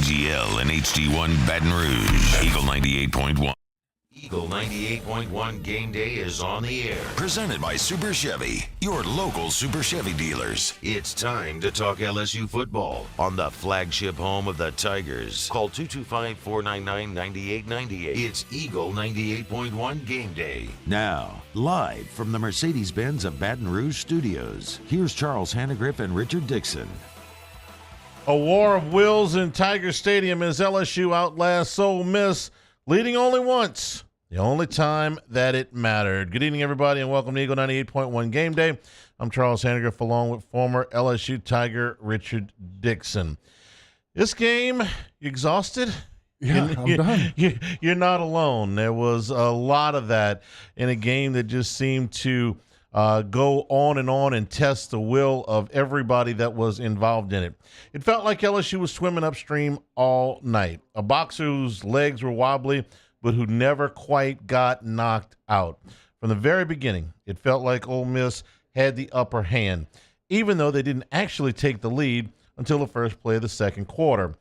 WPGL and HD1 Baton Rouge. Eagle 98.1. Eagle 98.1 Game Day is on the air. Presented by Super Chevy, your local Super Chevy dealers. It's time to talk LSU football on the flagship home of the Tigers. Call 225-499-9898. It's Eagle 98.1 Game Day. Now, live from the Mercedes-Benz of Baton Rouge studios, here's Charles Hannegriff and Richard Dixon. A war of wills in Tiger Stadium as LSU outlasts Ole Miss, leading only once, the only time that it mattered. Good evening, everybody, and welcome to Eagle 98.1 Game Day. I'm Charles Hannegriff, along with former LSU Tiger Richard Dixon. This game, you exhausted? Yeah, I'm done. You're not alone. There was a lot of that in a game that just seemed to go on and test the will of everybody that was involved in it. It felt like LSU was swimming upstream all night. A boxer whose legs were wobbly, but who never quite got knocked out. From the very beginning, it felt like Ole Miss had the upper hand, even though they didn't actually take the lead until the first play of the second quarter.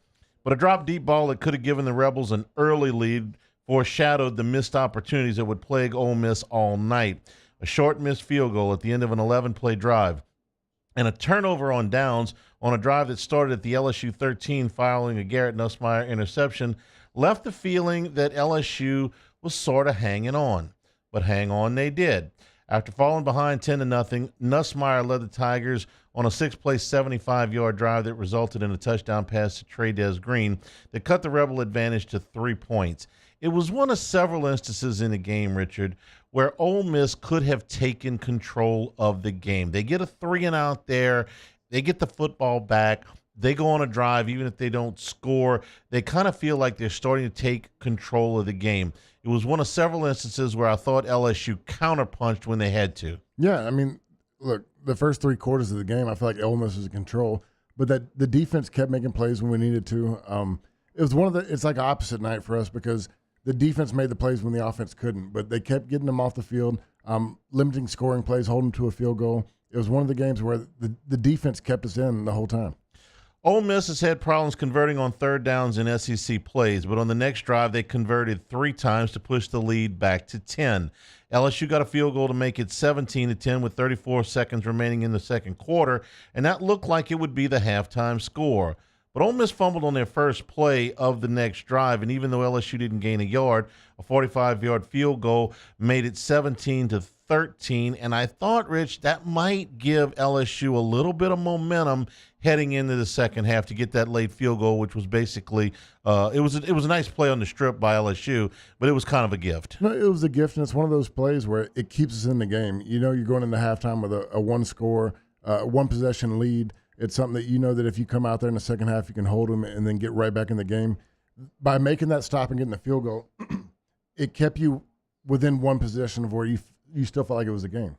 But a drop deep ball that could have given the Rebels an early lead foreshadowed the missed opportunities that would plague Ole Miss all night. A short missed field goal at the end of an 11-play drive, and a turnover on downs on a drive that started at the LSU 13 following a Garrett Nussmeier interception left the feeling that LSU was sort of hanging on. But hang on they did. After falling behind 10-0, Nussmeier led the Tigers on a 6-play, 75-yard drive that resulted in a touchdown pass to Trey Green that cut the Rebel advantage to 3 points. It was one of several instances in the game, Richard, where Ole Miss could have taken control of the game. They get a 3-and-out there. They get the football back. They go on a drive. Even if they don't score, they kind of feel like they're starting to take control of the game. It was one of several instances where I thought LSU counterpunched when they had to. Yeah, I mean, look, the first 3 quarters of the game, I feel like Ole Miss was in control, but that the defense kept making plays when we needed to. It was it's like opposite night for us because the defense made the plays when the offense couldn't, but they kept getting them off the field, limiting scoring plays, holding to a field goal. It was one of the games where the defense kept us in the whole time. Ole Miss has had problems converting on third downs in SEC plays, but on the next drive, they converted 3 times to push the lead back to 10. LSU got a field goal to make it 17-10 with 34 seconds remaining in the second quarter, and that looked like it would be the halftime score. But Ole Miss fumbled on their first play of the next drive, and even though LSU didn't gain a yard, a 45-yard field goal made it 17-13. And I thought, Rich, that might give LSU a little bit of momentum heading into the second half to get that late field goal, which was basically it was a nice play on the strip by LSU, but it was kind of a gift. No, it was a gift, and it's one of those plays where it keeps us in the game. You know, you're going into halftime with a one-score, one-possession lead. It's something that you know that if you come out there in the second half, you can hold them and then get right back in the game. By making that stop and getting the field goal, it kept you within one possession of where you still felt like it was a game.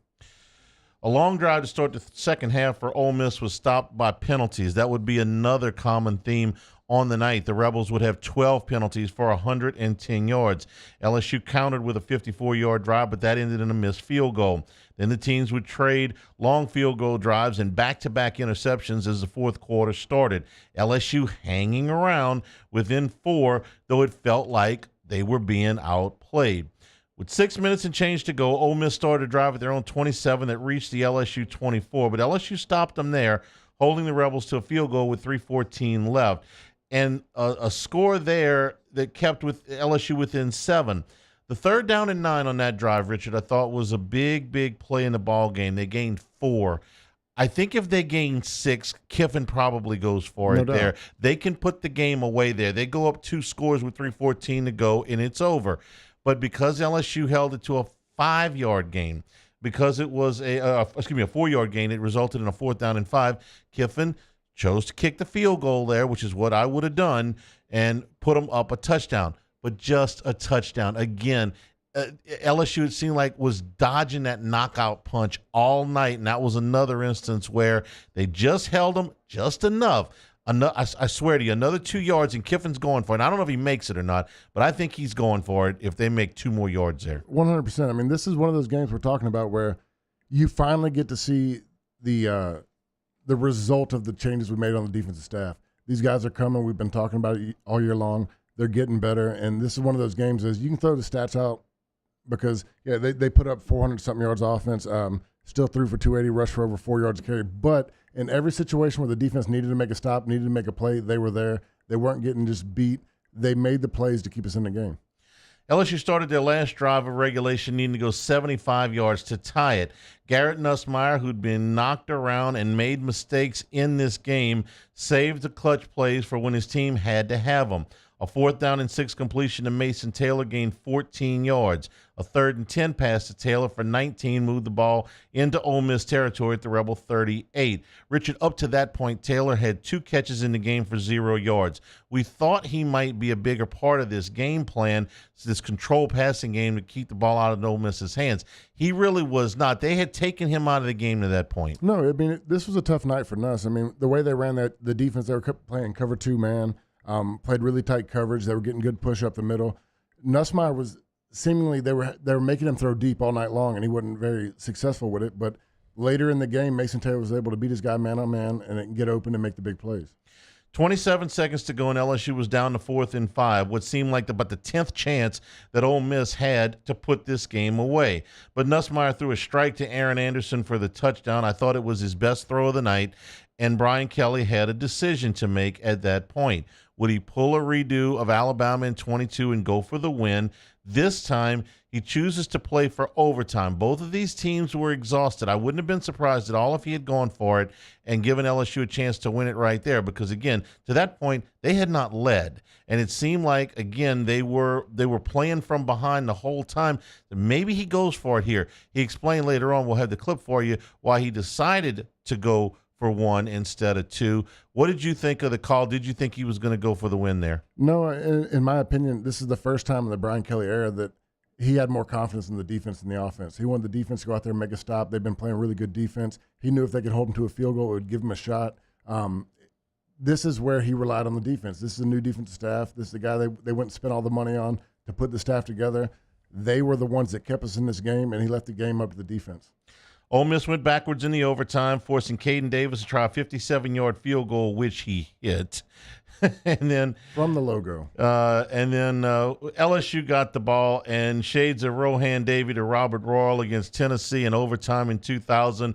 A long drive to start the second half for Ole Miss was stopped by penalties. That would be another common theme on the night. The Rebels would have 12 penalties for 110 yards. LSU countered with a 54-yard drive, but that ended in a missed field goal. Then the teams would trade long field goal drives and back-to-back interceptions as the fourth quarter started. LSU hanging around within 4, though it felt like they were being outplayed. With 6 minutes and change to go, Ole Miss started a drive at their own 27 that reached the LSU 24, but LSU stopped them there, holding the Rebels to a field goal with 3:14 left. And a score there that kept with LSU within 7. The 3rd down and 9 on that drive, Richard, I thought was a big play in the ball game. They gained 4. I think if they gain 6, Kiffin probably goes for it there. They can put the game away there. They go up 2 scores with 3:14 to go, and it's over. But because LSU held it to a 5-yard gain, because it was a 4-yard gain, it resulted in a 4th down and 5. Kiffin chose to kick the field goal there, which is what I would have done, and put them up a touchdown. But just a touchdown. Again, LSU, it seemed like, was dodging that knockout punch all night, and that was another instance where they just held them just enough. I swear to you, another 2 yards, and Kiffin's going for it. I don't know if he makes it or not, but I think he's going for it if they make 2 more yards there. 100%. I mean, this is one of those games we're talking about where you finally get to see the result of the changes we made on the defensive staff. These guys are coming. We've been talking about it all year long. They're getting better, and this is one of those games is you can throw the stats out because, they put up 400-something yards offense, still threw for 280, rushed for over 4 yards a carry. But in every situation where the defense needed to make a stop, needed to make a play, they were there. They weren't getting just beat. They made the plays to keep us in the game. LSU started their last drive of regulation needing to go 75 yards to tie it. Garrett Nussmeier, who'd been knocked around and made mistakes in this game, saved the clutch plays for when his team had to have them. A 4th down and 6 completion to Mason Taylor gained 14 yards. A 3rd and 10 pass to Taylor for 19 moved the ball into Ole Miss territory at the Rebel 38. Richard, up to that point, Taylor had 2 catches in the game for 0 yards. We thought he might be a bigger part of this game plan, this control passing game to keep the ball out of Ole Miss's hands. He really was not. They had taken him out of the game to that point. No, I mean, this was a tough night for Nuss. I mean, the way they ran the defense, they were playing cover 2 man. Played really tight coverage. They were getting good push up the middle. Nussmeier was seemingly they were making him throw deep all night long, and he wasn't very successful with it. But later in the game, Mason Taylor was able to beat his guy man on man and get open and make the big plays. 27 seconds to go, and LSU was down to 4th and 5, what seemed like about the 10th chance that Ole Miss had to put this game away. But Nussmeier threw a strike to Aaron Anderson for the touchdown. I thought it was his best throw of the night, and Brian Kelly had a decision to make at that point. Would he pull a redo of Alabama in 22 and go for the win? This time, he chooses to play for overtime. Both of these teams were exhausted. I wouldn't have been surprised at all if he had gone for it and given LSU a chance to win it right there because, again, to that point, they had not led. And it seemed like, again, they were playing from behind the whole time. Maybe he goes for it here. He explained later on, we'll have the clip for you, why he decided to go for 1 instead of 2. What did you think of the call? Did you think he was going to go for the win there? No, in my opinion, this is the first time in the Brian Kelly era that he had more confidence in the defense than the offense. He wanted the defense to go out there and make a stop. They've been playing really good defense. He knew if they could hold him to a field goal, it would give him a shot. This is where he relied on the defense. This is a new defensive staff. This is the guy they went and spent all the money on to put the staff together. They were the ones that kept us in this game, and he left the game up to the defense. Ole Miss went backwards in the overtime, forcing Caden Davis to try a 57-yard field goal, which he hit. And then from the logo. LSU got the ball, and shades of Rohan Davey to Robert Royal against Tennessee in overtime in 2000.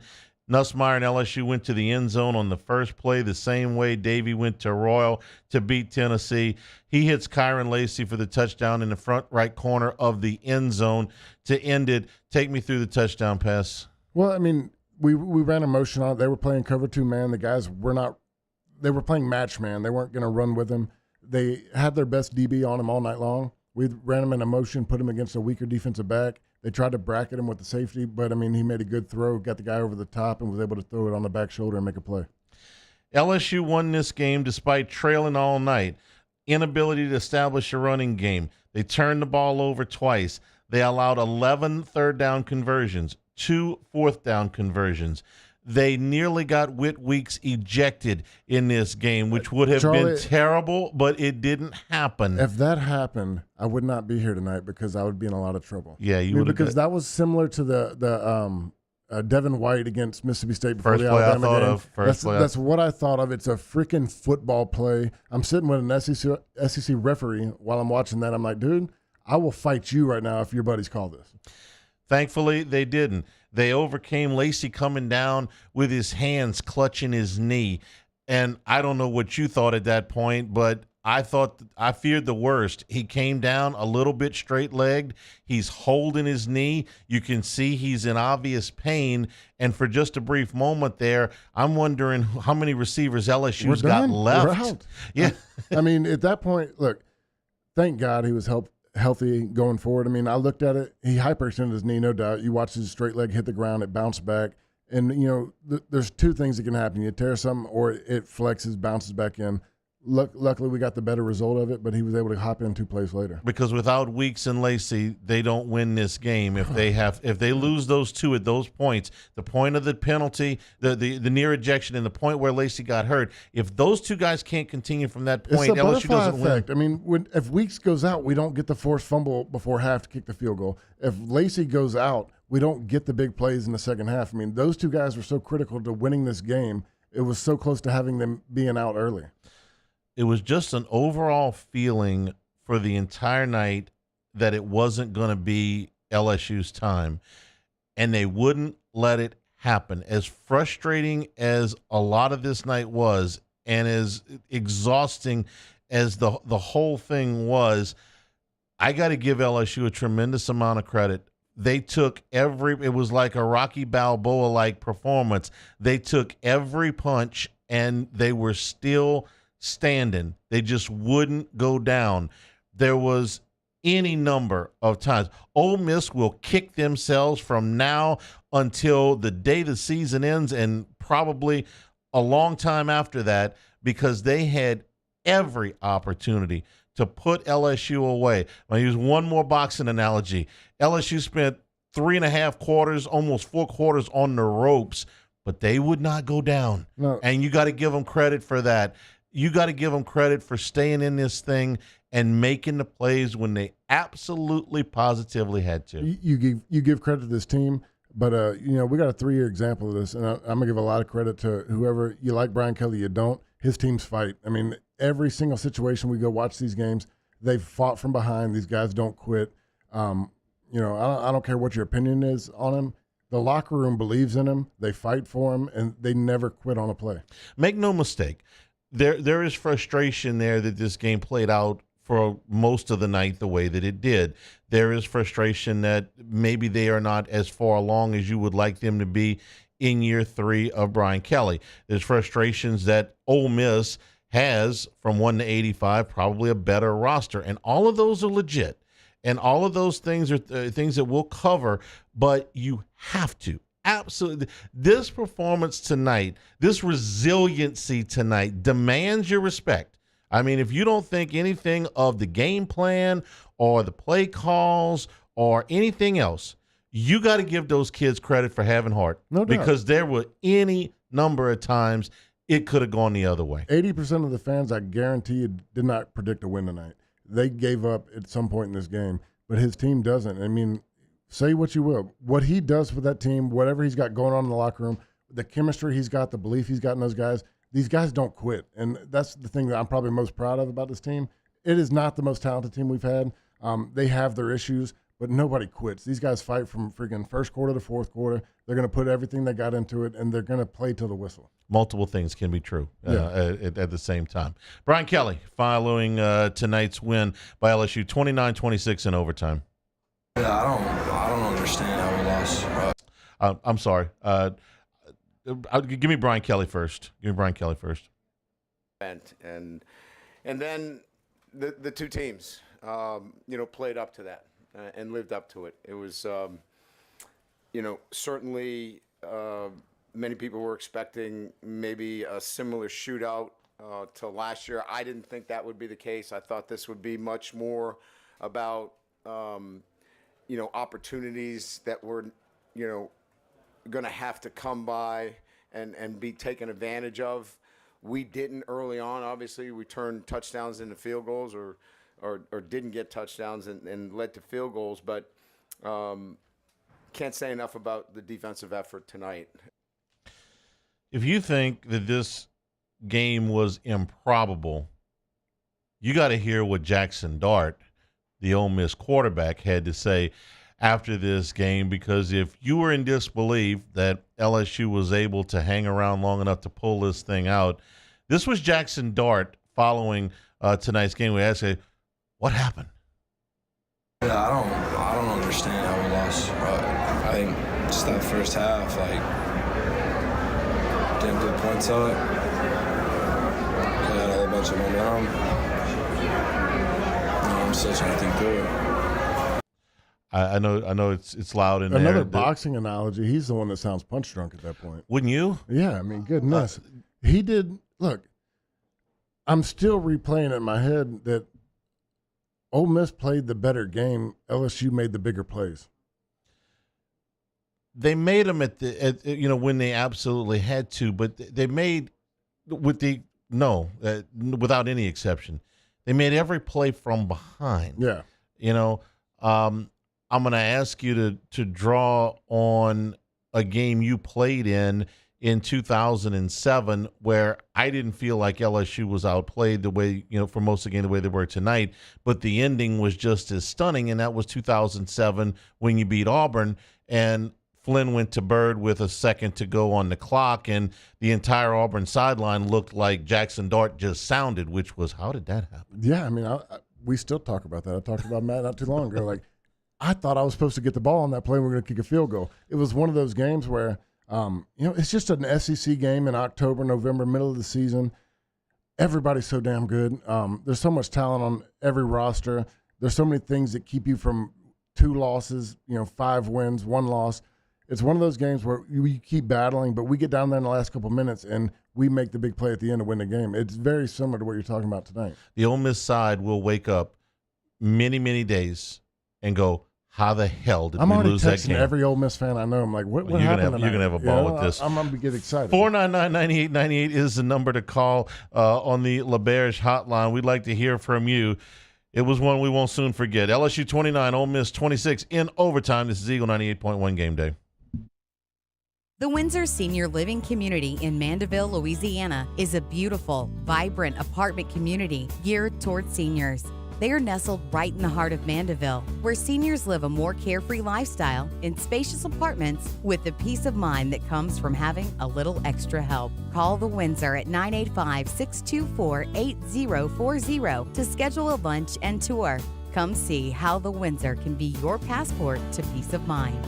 Nussmeier and LSU went to the end zone on the first play the same way Davey went to Royal to beat Tennessee. He hits Kyron Lacey for the touchdown in the front right corner of the end zone to end it. Take me through the touchdown pass. Well, I mean, we ran a motion on it. They were playing cover 2 man. The guys were not – they were playing match man. They weren't going to run with him. They had their best DB on him all night long. We ran him in a motion, put him against a weaker defensive back. They tried to bracket him with the safety, but, I mean, he made a good throw, got the guy over the top, and was able to throw it on the back shoulder and make a play. LSU won this game despite trailing all night. Inability to establish a running game. They turned the ball over twice. They allowed 11 third-down conversions. 2 fourth-down conversions. They nearly got Whit Weeks ejected in this game, which would have been terrible, but it didn't happen. If that happened, I would not be here tonight because I would be in a lot of trouble. Yeah, you would. Because that was similar to the Devin White against Mississippi State before the Alabama game. That's what I thought of. It's a freaking football play. I'm sitting with an SEC referee while I'm watching that. I'm like, dude, I will fight you right now if your buddies call this. Thankfully, they didn't. They overcame Lacey coming down with his hands clutching his knee. And I don't know what you thought at that point, but I feared the worst. He came down a little bit straight-legged. He's holding his knee. You can see he's in obvious pain. And for just a brief moment there, I'm wondering how many receivers LSU's got left. We're out. Yeah. I mean, at that point, look, thank God he was healthy going forward. I mean, I looked at it. He hyperextended his knee, no doubt. You watch his straight leg hit the ground, it bounced back. And, there's 2 things that can happen. You tear something or it flexes, bounces back in. Luckily, we got the better result of it, but he was able to hop in 2 plays later. Because without Weeks and Lacey, they don't win this game. If they lose those 2 at those points, the point of the penalty, the near ejection, and the point where Lacey got hurt, if those 2 guys can't continue from that point, LSU doesn't win. I mean, if Weeks goes out, we don't get the forced fumble before half to kick the field goal. If Lacey goes out, we don't get the big plays in the second half. I mean, those 2 guys were so critical to winning this game. It was so close to having them being out early. it was just an overall feeling for the entire night that it wasn't going to be LSU's time, and they wouldn't let it happen. As frustrating as a lot of this night was, and as exhausting as the whole thing was, I got to give LSU a tremendous amount of credit. They took it was like a Rocky Balboa-like performance. They took every punch, and they were still standing. They just wouldn't go down. There was any number of times. Ole Miss will kick themselves from now until the day the season ends, and probably a long time after that, because they had every opportunity to put LSU away. I'll use one more boxing analogy. LSU spent 3.5 quarters, almost 4 quarters on the ropes, but they would not go down. No. And you got to give them credit for that. You got to give them credit for staying in this thing and making the plays when they absolutely, positively had to. You give credit to this team, but we got a 3-year example of this, and I'm gonna give a lot of credit to whoever you like. Brian Kelly, you don't. His teams fight. I mean, every single situation we go watch these games, they've fought from behind. These guys don't quit. I don't care what your opinion is on him. The locker room believes in him. They fight for him, and they never quit on a play. Make no mistake, there is frustration there that this game played out for most of the night the way that it did. There is frustration that maybe they are not as far along as you would like them to be in year 3 of Brian Kelly. There's frustrations that Ole Miss has from 1 to 85, probably a better roster. And all of those are legit. And all of those things are things that we'll cover, but you have to. Absolutely. This performance tonight, this resiliency tonight demands your respect. I mean, if you don't think anything of the game plan or the play calls or anything else, you got to give those kids credit for having heart. No doubt. Because there were any number of times it could have gone the other way. 80% of the fans, I guarantee you, did not predict a win tonight. They gave up at some point in this game, but his team doesn't. I mean, say what you will. What he does for that team, whatever he's got going on in the locker room, the chemistry he's got, the belief he's got in those guys, these guys don't quit. And that's the thing that I'm probably most proud of about this team. It is not the most talented team we've had. They have their issues, but nobody quits. These guys fight from freaking first quarter to fourth quarter. They're going to put everything they got into it, and they're going to play till the whistle. Multiple things can be true at the same time. Brian Kelly following tonight's win by LSU, 29-26 in overtime. Yeah, I don't understand how we lost. I'm sorry. Give me Brian Kelly first. And then the two teams, played up to that and lived up to it. It was, certainly many people were expecting maybe a similar shootout to last year. I didn't think that would be the case. I thought this would be much more about, opportunities that were, going to have to come by and be taken advantage of. We didn't early on. Obviously, we turned touchdowns into field goals or didn't get touchdowns and led to field goals. But can't say enough about the defensive effort tonight. If you think that this game was improbable, you got to hear what Jackson Dart, the Ole Miss quarterback, had to say after this game, because if you were in disbelief that LSU was able to hang around long enough to pull this thing out, this was Jackson Dart following tonight's game. We asked him, what happened? Yeah, I don't understand how we lost. I think just that first half, didn't put points on it. Had a whole bunch of momentum. I'm still trying to think through it. I know it's loud in there. Another boxing analogy, he's the one that sounds punch drunk at that point. Wouldn't you? Yeah, I mean, goodness. He did. Look, I'm still replaying it in my head that Ole Miss played the better game. LSU made the bigger plays. They made them when they absolutely had to, but they made without any exception. They made every play from behind. Yeah. I'm going to ask you to draw on a game you played in in 2007, where I didn't feel like LSU was outplayed the way, for most of the game, the way they were tonight, but the ending was just as stunning, and that was 2007 when you beat Auburn, and Flynn went to Bird with a second to go on the clock, and the entire Auburn sideline looked like Jackson Dart just sounded, which was, how did that happen? Yeah, I mean, we still talk about that. I talked about Matt not too long ago. Like, I thought I was supposed to get the ball on that play and we were going to kick a field goal. It was one of those games where, it's just an SEC game in October, November, middle of the season. Everybody's so damn good. There's so much talent on every roster. There's so many things that keep you from 2 losses, 5 wins, 1 loss. It's one of those games where you keep battling, but we get down there in the last couple of minutes and we make the big play at the end to win the game. It's very similar to what you're talking about tonight. The Ole Miss side will wake up many, many days and go, how the hell did we lose that game? Every Ole Miss fan I know, I'm like, what happened tonight? You're going to have a ball with this. I'm going to get excited. 499-9898 is the number to call on the LaBerge hotline. We'd like to hear from you. It was one we won't soon forget. LSU 29, Ole Miss 26 in overtime. This is Eagle 98.1 Game Day. The Windsor Senior Living Community in Mandeville, Louisiana is a beautiful, vibrant apartment community geared toward seniors. They are nestled right in the heart of Mandeville, where seniors live a more carefree lifestyle in spacious apartments with the peace of mind that comes from having a little extra help. Call the Windsor at 985-624-8040 to schedule a lunch and tour. Come see how the Windsor can be your passport to peace of mind.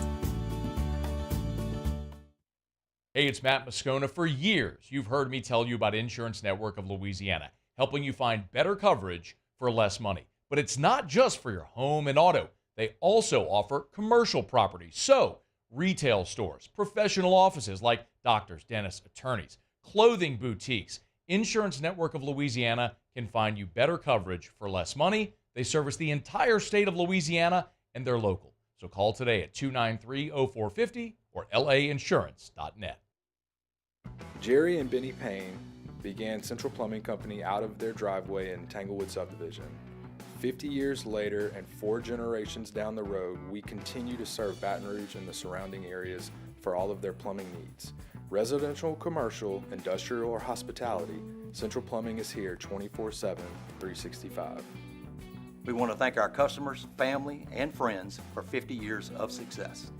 Hey, it's Matt Moscona. For years, you've heard me tell you about Insurance Network of Louisiana, helping you find better coverage for less money. But it's not just for your home and auto. They also offer commercial property. So, retail stores, professional offices like doctors, dentists, attorneys, clothing boutiques. Insurance Network of Louisiana can find you better coverage for less money. They service the entire state of Louisiana, and they're local. So call today at 293-0450 or lainsurance.net. Jerry and Benny Payne began Central Plumbing Company out of their driveway in Tanglewood subdivision. 50 years later and 4 generations down the road, we continue to serve Baton Rouge and the surrounding areas for all of their plumbing needs. Residential, commercial, industrial, or hospitality, Central Plumbing is here 24/7, 365. We want to thank our customers, family, and friends for 50 years of success.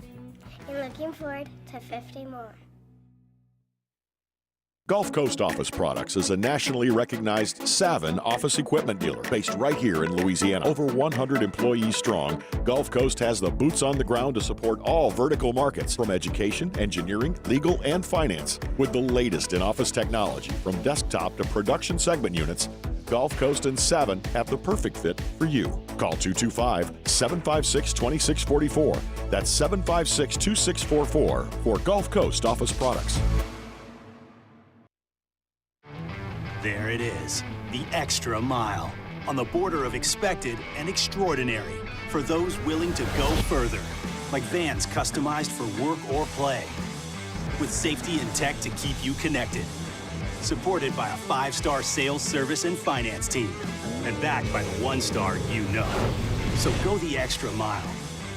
And looking forward to 50 more. Gulf Coast Office Products is a nationally recognized Savin office equipment dealer based right here in Louisiana. Over 100 employees strong, Gulf Coast has the boots on the ground to support all vertical markets from education, engineering, legal, and finance. With the latest in office technology from desktop to production segment units, Gulf Coast and Savin have the perfect fit for you. Call 225-756-2644. That's 756-2644 for Gulf Coast Office Products. There it is, the extra mile, on the border of expected and extraordinary for those willing to go further, like vans customized for work or play, with safety and tech to keep you connected, supported by a 5-star sales, service, and finance team, and backed by the 1-star you know. So go the extra mile.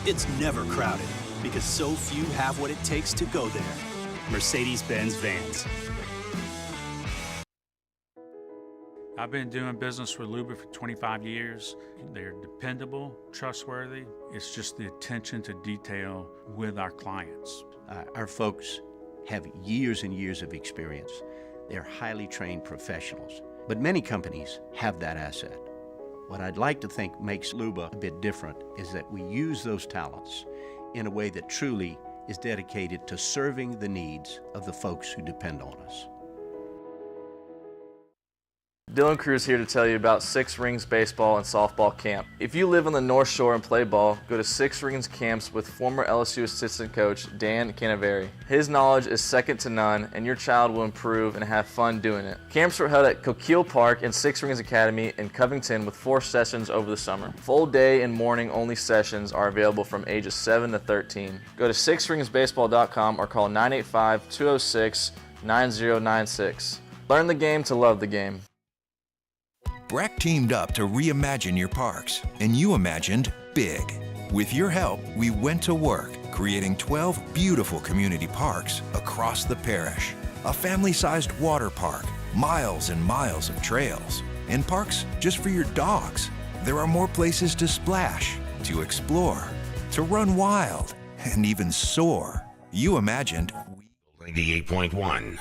It's never crowded, because so few have what it takes to go there. Mercedes-Benz Vans. I've been doing business with Luba for 25 years. They're dependable, trustworthy. It's just the attention to detail with our clients. Our folks have years and years of experience. They're highly trained professionals, but many companies have that asset. What I'd like to think makes Luba a bit different is that we use those talents in a way that truly is dedicated to serving the needs of the folks who depend on us. Dylan Cruz here to tell you about Six Rings Baseball and Softball Camp. If you live on the North Shore and play ball, go to Six Rings Camps with former LSU assistant coach Dan Canaveri. His knowledge is second to none, and your child will improve and have fun doing it. Camps were held at Coquille Park and Six Rings Academy in Covington with 4 sessions over the summer. Full day and morning only sessions are available from ages 7 to 13. Go to sixringsbaseball.com or call 985-206-9096. Learn the game to love the game. BRAC teamed up to reimagine your parks, and you imagined big. With your help, we went to work, creating 12 beautiful community parks across the parish. a family-sized water park, miles and miles of trails, and parks just for your dogs. There are more places to splash, to explore, to run wild, and even soar. You imagined 98.1.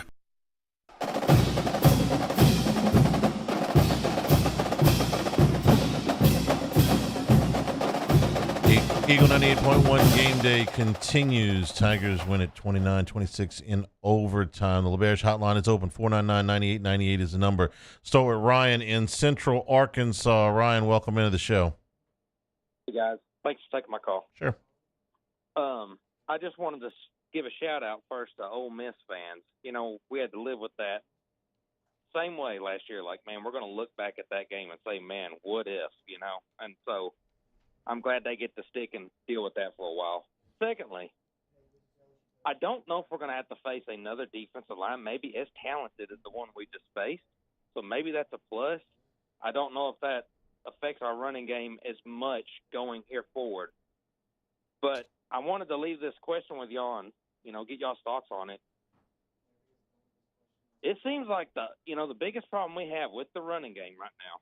Eagle 98.1 game day continues. Tigers win at 29-26 in overtime. The LaBerge hotline is open. 499-9898 is the number. Start with Ryan in Central Arkansas. Ryan, welcome into the show. Hey, guys. Thanks for taking my call. Sure. I just wanted to give a shout-out first to Ole Miss fans. You know, we had to live with that same way last year. Like, man, we're going to look back at that game and say, man, what if, you know? And so I'm glad they get to stick and deal with that for a while. Secondly, I don't know if we're going to have to face another defensive line maybe as talented as the one we just faced. So maybe that's a plus. I don't know if that affects our running game as much going here forward. But I wanted to leave this question with y'all and, you know, get y'all's thoughts on it. It seems like the biggest problem we have with the running game right now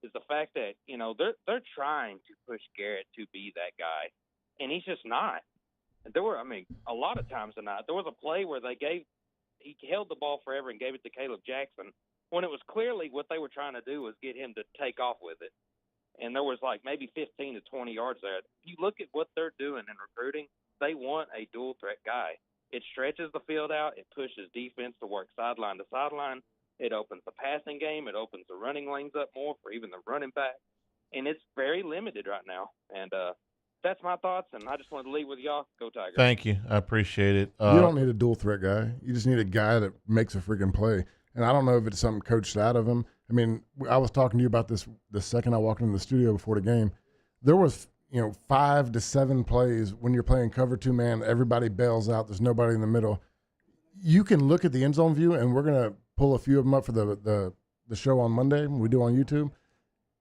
is the fact that, you know, they're trying to push Garrett to be that guy, and he's just not. A lot of times tonight, there was a play where he held the ball forever and gave it to Caleb Jackson when it was clearly what they were trying to do was get him to take off with it. And there was like maybe 15 to 20 yards there. If you look at what they're doing in recruiting, they want a dual threat guy. It stretches the field out. It pushes defense to work sideline to sideline. It opens the passing game. It opens the running lanes up more for even the running back. And it's very limited right now. And that's my thoughts, and I just wanted to leave with y'all. Go Tigers. Thank you. I appreciate it. You don't need a dual threat guy. You just need a guy that makes a freaking play. And I don't know if it's something coached out of him. I mean, I was talking to you about this the second I walked into the studio before the game. There was, 5 to 7 plays when you're playing cover 2-man, everybody bails out. There's nobody in the middle. You can look at the end zone view, and we're going to pull a few of them up for the show on Monday when we do on YouTube.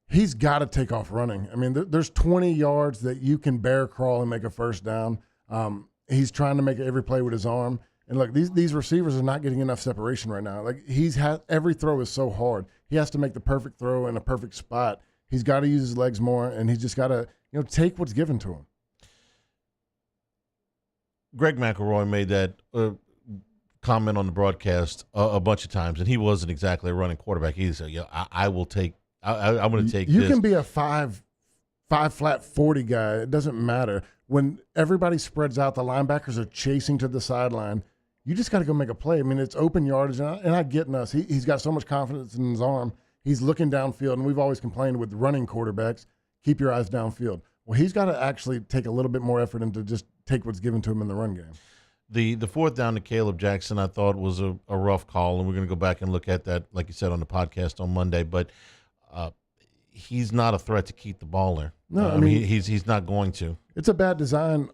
He's got to take off running. I mean, there's 20 yards that you can bear crawl and make a first down. He's trying to make every play with his arm. And look, these receivers are not getting enough separation right now. Like every throw is so hard. He has to make the perfect throw in a perfect spot. He's got to use his legs more, and he's just got to take what's given to him. Greg McElroy made that comment on the broadcast a bunch of times, and he wasn't exactly a running quarterback. He said, I will take – I'm going to take You this. can be a 5 flat 40 guy. It doesn't matter. When everybody spreads out, the linebackers are chasing to the sideline. You just got to go make a play. I mean, it's open yardage, and I get Nuss. He's got so much confidence in his arm. He's looking downfield, and we've always complained with running quarterbacks, keep your eyes downfield. Well, he's got to actually take a little bit more effort into just take what's given to him in the run game. The fourth down to Caleb Jackson I thought was a rough call, and we're going to go back and look at that, like you said, on the podcast on Monday. But he's not a threat to keep the ball there. No, I mean he's not going to. It's a bad design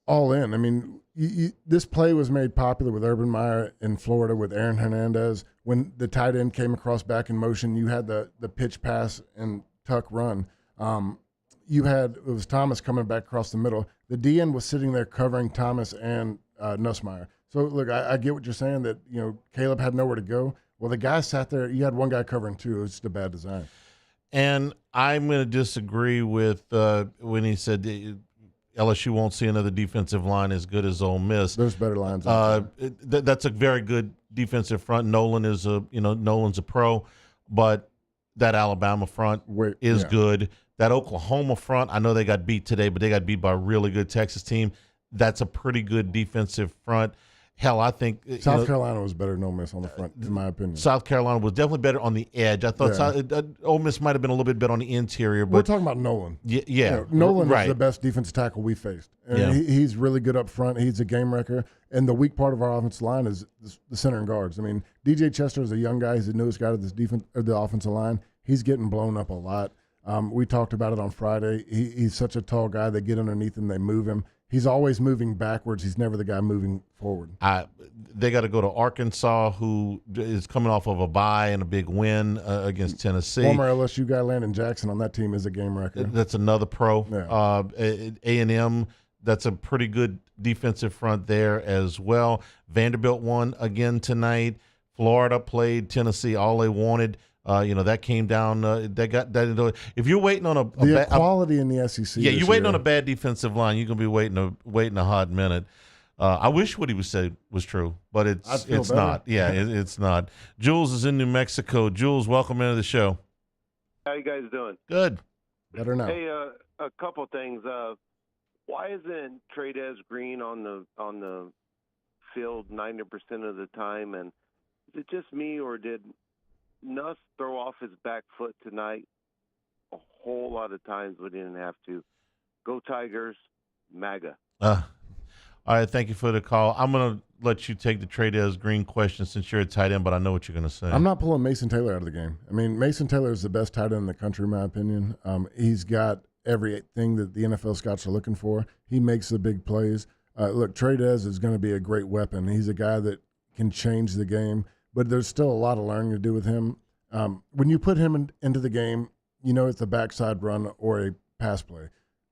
all in. I mean, this play was made popular with Urban Meyer in Florida with Aaron Hernandez. When the tight end came across back in motion, you had the pitch pass and tuck run. It was Thomas coming back across the middle. The DN was sitting there covering Thomas and Nussmeier. So, look, I get what you're saying that, Caleb had nowhere to go. Well, the guy sat there. You had one guy covering two. It was just a bad design. And I'm going to disagree with when he said LSU won't see another defensive line as good as Ole Miss. There's better lines out there. That's a very good defensive front. Nolan's a pro, but that Alabama front is good. That Oklahoma front, I know they got beat today, but they got beat by a really good Texas team. That's a pretty good defensive front. Hell, I think South Carolina was better than Ole Miss on the front, in my opinion. South Carolina was definitely better on the edge. I thought Ole Miss might have been a little bit better on the interior. But we're talking about Nolan. Yeah. Nolan is the best defensive tackle we faced. And he's really good up front. He's a game wrecker. And the weak part of our offensive line is the center and guards. I mean, DJ Chester is a young guy. He's the newest guy to this the offensive line. He's getting blown up a lot. We talked about it on Friday. He's such a tall guy. They get underneath him. They move him. He's always moving backwards. He's never the guy moving forward. They got to go to Arkansas, who is coming off of a bye and a big win against Tennessee. Former LSU guy Landon Jackson on that team is a game record. That's another pro. Yeah. A&M, that's a pretty good defensive front there as well. Vanderbilt won again tonight. Florida played Tennessee. All they wanted, that came down. They got that. If you're waiting on the equality in the SEC, you're waiting on a bad defensive line. You're gonna be waiting a hot minute. I wish what he was said was true, but it's not. Yeah, it's not. Jules is in New Mexico. Jules, welcome into the show. How you guys doing? Good. Better now. Hey, a couple things. Why isn't Trades Green on the field 90% of the time? And is it just me, or did Nuss throw off his back foot tonight a whole lot of times we didn't have to? Go Tigers, MAGA. All right, thank you for the call. I'm going to let you take the Trades Green question since you're a tight end, but I know what you're going to say. I'm not pulling Mason Taylor out of the game. I mean, Mason Taylor is the best tight end in the country, in my opinion. He's got everything that the NFL scouts are looking for. He makes the big plays. Look, Trades is going to be a great weapon. He's a guy that can change the game, but there's still a lot of learning to do with him. When you put him into the game, it's a backside run or a pass play.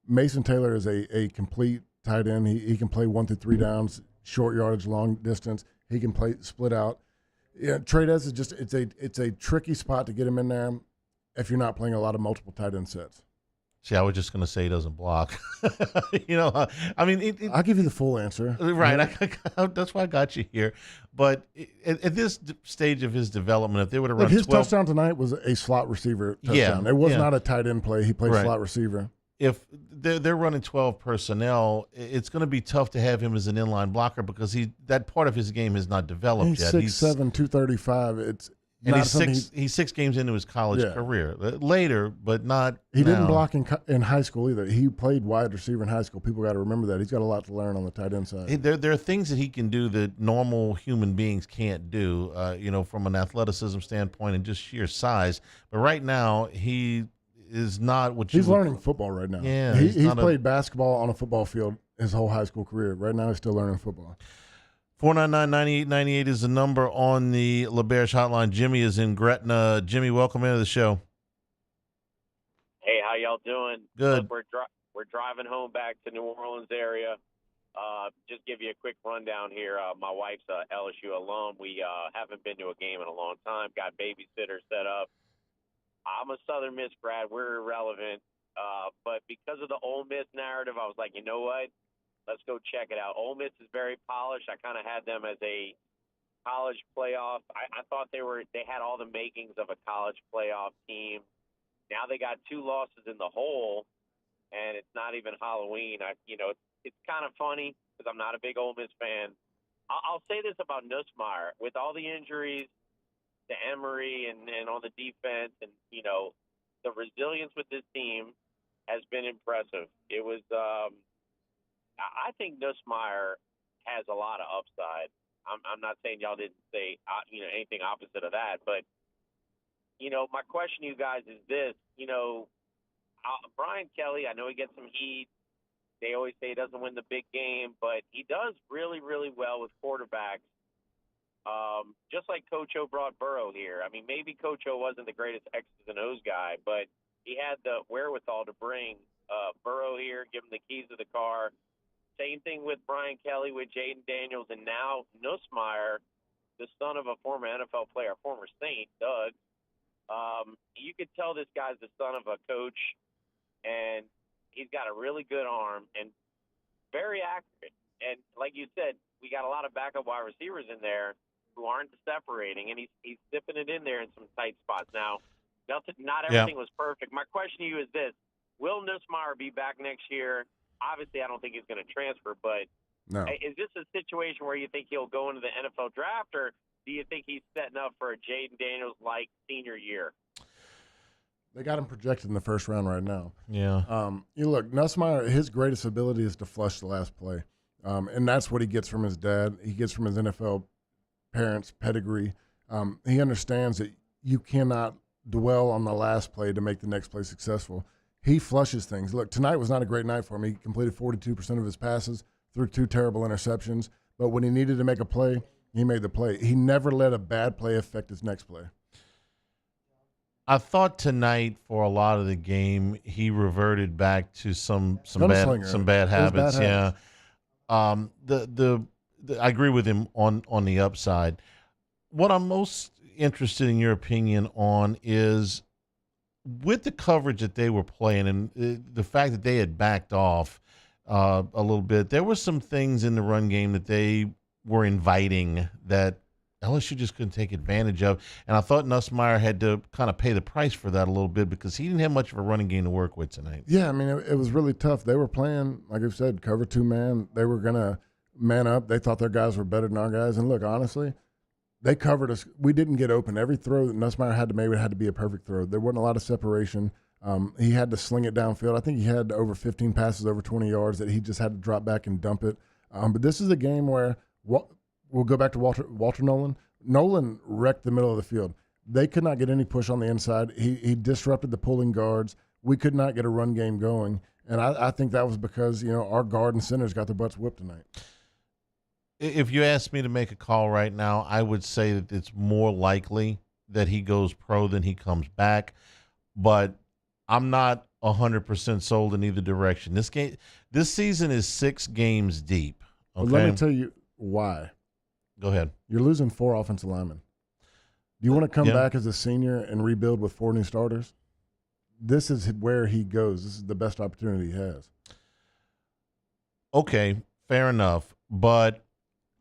Mason Taylor is a complete tight end. He can play 1 through 3 downs, short yardage, long distance. He can play split out. Trades is just it's a tricky spot to get him in there if you're not playing a lot of multiple tight end sets. See, I was just going to say he doesn't block. I mean, I'll give you the full answer. Right. That's why I got you here. But at this stage of his development, if they would have run his touchdown tonight was a slot receiver touchdown. It was not a tight end play. He played slot receiver. If they're running 12 personnel, it's going to be tough to have him as an inline blocker because that part of his game has not developed yet. He's 6'7", 235. He's 6 games into his college career. Later, but not He now. didn't block in high school either. He played wide receiver in high school. People got to remember that. He's got a lot to learn on the tight end side. There are things that he can do that normal human beings can't do, from an athleticism standpoint and just sheer size. But right now, he is not what he's learning football right now. Yeah, he's played basketball on a football field his whole high school career. Right now, he's still learning football. 499-9898 is the number on the LeBear's hotline. Jimmy is in Gretna. Jimmy, welcome into the show. Hey, how y'all doing? Good. Look, we're driving home back to New Orleans area. Just give you a quick rundown here. My wife's a LSU alum. We haven't been to a game in a long time. Got babysitter set up. I'm a Southern Miss grad. We're irrelevant. But because of the Ole Miss narrative, I was like, you know what? Let's go check it out. Ole Miss is very polished. I kind of had them as a college playoff. I thought they had all the makings of a college playoff team. Now they got 2 losses in the hole, and it's not even Halloween. It's kind of funny because I'm not a big Ole Miss fan. I'll say this about Nussmeier. With all the injuries to Emery and on the defense, and, the resilience with this team has been impressive. It was I think Nussmeier has a lot of upside. I'm not saying y'all didn't say anything opposite of that, but my question to you guys is this: Brian Kelly, I know he gets some heat. They always say he doesn't win the big game, but he does really, really well with quarterbacks. Just like Coach O brought Burrow here. I mean, maybe Coach O wasn't the greatest X's and O's guy, but he had the wherewithal to bring Burrow here, give him the keys to the car. Same thing with Brian Kelly, with Jaden Daniels, and now Nussmeier, the son of a former NFL player, former Saint, Doug. You could tell this guy's the son of a coach, and he's got a really good arm and very accurate. And like you said, we got a lot of backup wide receivers in there who aren't separating, and he's dipping it in there in some tight spots. Now, not everything was perfect. My question to you is this: will Nussmeier be back next year? Obviously, I don't think he's going to transfer, but is this a situation where you think he'll go into the NFL draft, or do you think he's setting up for a Jaden Daniels-like senior year? They got him projected in the first round right now. Yeah. Look, Nussmeier, his greatest ability is to flush the last play, and that's what he gets from his dad. He gets from his NFL parents' pedigree. He understands that you cannot dwell on the last play to make the next play successful. He flushes things. Look, tonight was not a great night for him. He completed 42% of his passes, threw 2 terrible interceptions. But when he needed to make a play, he made the play. He never let a bad play affect his next play. I thought tonight for a lot of the game he reverted back to some bad habits. Yeah. I agree with him on the upside. What I'm most interested in your opinion on is with the coverage that they were playing and the fact that they had backed off a little bit. There were some things in the run game that they were inviting that LSU just couldn't take advantage of. And I thought Nussmeier had to kind of pay the price for that a little bit because he didn't have much of a running game to work with tonight. Yeah, I mean, it was really tough. They were playing, like I've said, cover 2-man. They were going to man up. They thought their guys were better than our guys. And look, honestly, they covered us. We didn't get open. Every throw that Nussmeier had to make, it had to be a perfect throw. There wasn't a lot of separation. He had to sling it downfield. I think he had over 15 passes over 20 yards that he just had to drop back and dump it. But this is a game where we'll go back to Walter Nolan. Nolan wrecked the middle of the field. They could not get any push on the inside. He disrupted the pulling guards. We could not get a run game going. And I think that was because, our guard and centers got their butts whipped tonight. If you asked me to make a call right now, I would say that it's more likely that he goes pro than he comes back. But I'm not 100% sold in either direction. This season is 6 games deep. Okay? Well, let me tell you why. Go ahead. You're losing 4 offensive linemen. Do you want to come back as a senior and rebuild with 4 new starters? This is where he goes. This is the best opportunity he has. Okay, fair enough. But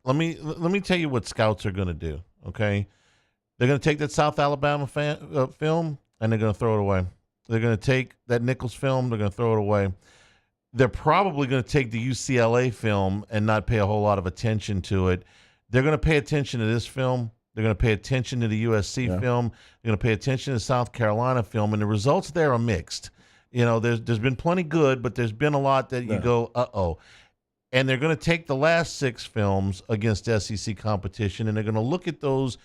let me tell you what scouts are going to do, okay? They're going to take that South Alabama film, and they're going to throw it away. They're going to take that Nichols film, they're going to throw it away. They're probably going to take the UCLA film and not pay a whole lot of attention to it. They're going to pay attention to this film. They're going to pay attention to the USC film. They're going to pay attention to the South Carolina film, and the results there are mixed. There's been plenty good, but there's been a lot that you go, uh-oh. And they're going to take the last 6 films against SEC competition, and they're going to look at those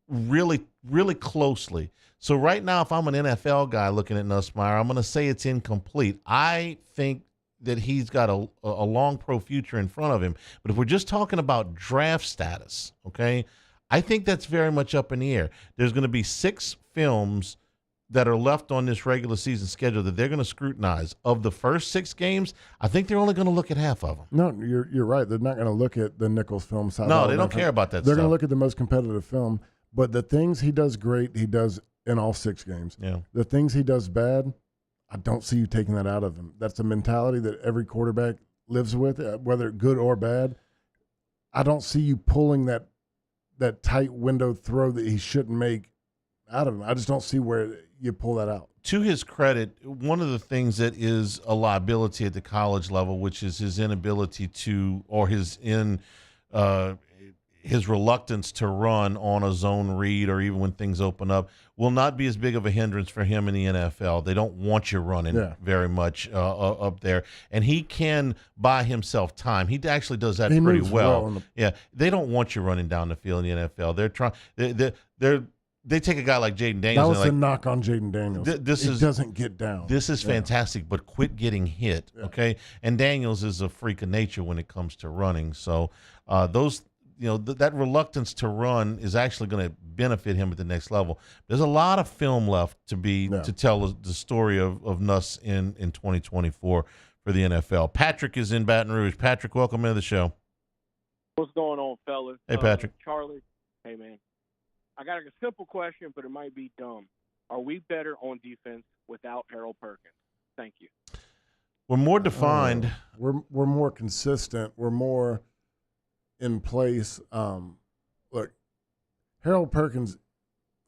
really, really closely. So right now, if I'm an NFL guy looking at Nussmeier, I'm going to say it's incomplete. I think that he's got a long pro future in front of him. But if we're just talking about draft status, okay, I think that's very much up in the air. There's going to be 6 films that are left on this regular season schedule that they're going to scrutinize. Of the first 6 games, I think they're only going to look at half of them. No, you're right. They're not going to look at the Nichols film. No, they don't care about that They're stuff. going to look at the most competitive film. But the things he does great, he does in all 6 games. Yeah. The things he does bad, I don't see you taking that out of him. That's a mentality that every quarterback lives with, whether good or bad. I don't see you pulling that tight window throw that he shouldn't make out of him. I just don't see where you pull that out. To his credit, one of the things that is a liability at the college level, which is his inability to, or his reluctance to run on a zone read or even when things open up, will not be as big of a hindrance for him in the NFL. They don't want you running very much up there. And he can buy himself time. He actually does that pretty well. They don't want you running down the field in the NFL. They're trying. They take a guy like Jaden Daniels. That was the knock on Jaden Daniels. He doesn't get down. This is fantastic, but quit getting hit, okay? And Daniels is a freak of nature when it comes to running. So that reluctance to run is actually going to benefit him at the next level. There's a lot of film left to tell the story of Nuss in 2024 for the NFL. Patrick is in Baton Rouge. Patrick, welcome to the show. What's going on, fellas? Hey, Patrick. Charlie. Hey, man. I got a simple question, but it might be dumb. Are we better on defense without Harold Perkins? Thank you. We're more defined. We're more consistent. We're more in place. Look, Harold Perkins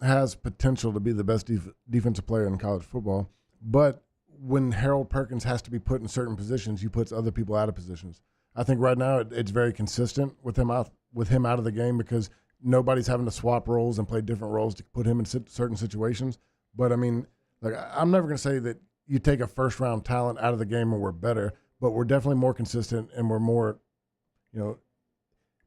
has potential to be the best defensive player in college football, but when Harold Perkins has to be put in certain positions, he puts other people out of positions. I think right now it's very consistent with him out of the game because nobody's having to swap roles and play different roles to put him in certain situations. But I mean, like, I'm never going to say that you take a first-round talent out of the game and we're better, but we're definitely more consistent and we're more,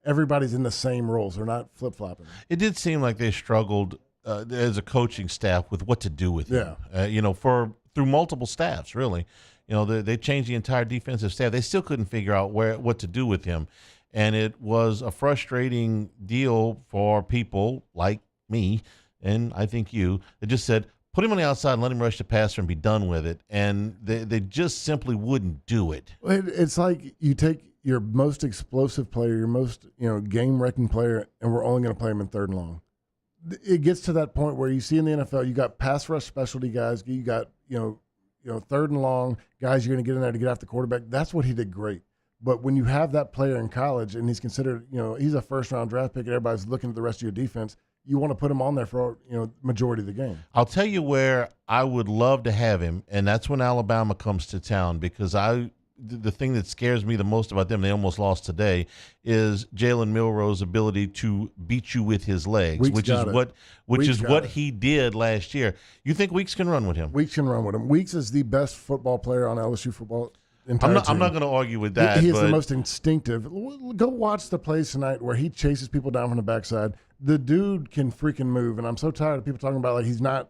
everybody's in the same roles. They're not flip-flopping. It did seem like they struggled as a coaching staff with what to do with him. Through multiple staffs, really. They changed the entire defensive staff. They still couldn't figure out what to do with him. And it was a frustrating deal for people like me, and I think you, that just said, Put him on the outside and let him rush the passer and be done with it. And they just simply wouldn't do it. It's like you take your most explosive player, your most game-wrecking player, and we're only going to play him in 3rd and long. It gets to that point where you see in the NFL, you got pass rush specialty guys, you got 3rd and long guys you're going to get in there to get after the quarterback. That's what he did great. But when you have that player in college and he's considered, he's a 1st-round draft pick and everybody's looking at the rest of your defense, you want to put him on there for, majority of the game. I'll tell you where I would love to have him, and that's when Alabama comes to town, because the thing that scares me the most about them, they almost lost today, is Jalen Milroe's ability to beat you with his legs, which is what he did last year. You think Weeks can run with him? Weeks can run with him. Weeks is the best football player on LSU football. I'm not going to argue with that. He is the most instinctive. Go watch the plays tonight where he chases people down from the backside. The dude can freaking move, and I'm so tired of people talking about like he's not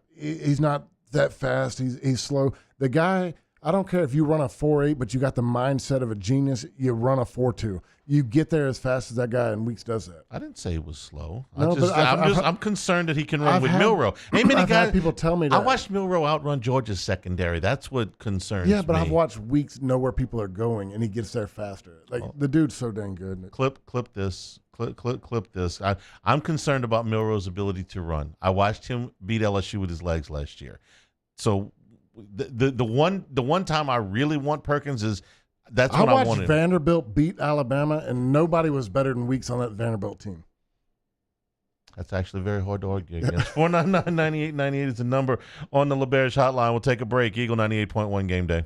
that fast. He's slow. The guy, I don't care if you run a 4.8, but you got the mindset of a genius. You run a 4.2. You get there as fast as that guy, and Weeks does that. I didn't say he was slow. No, I'm concerned that he can run with Milroe. Ain't many guys. Had people tell me that. I watched Milroe outrun Georgia's secondary. That's what concerns me. Yeah, but I've watched Weeks know where people are going, and he gets there faster. The dude's so dang good. Clip this. Clip this. I'm concerned about Milroe's ability to run. I watched him beat LSU with his legs last year. So the one time I really want Perkins is that's when I wanted him. I watched Vanderbilt beat Alabama, and nobody was better than Weeks on that Vanderbilt team. That's actually very hard to argue against. 499-9898 is the number on the LeBear's hotline. We'll take a break. Eagle 98.1 Game Day.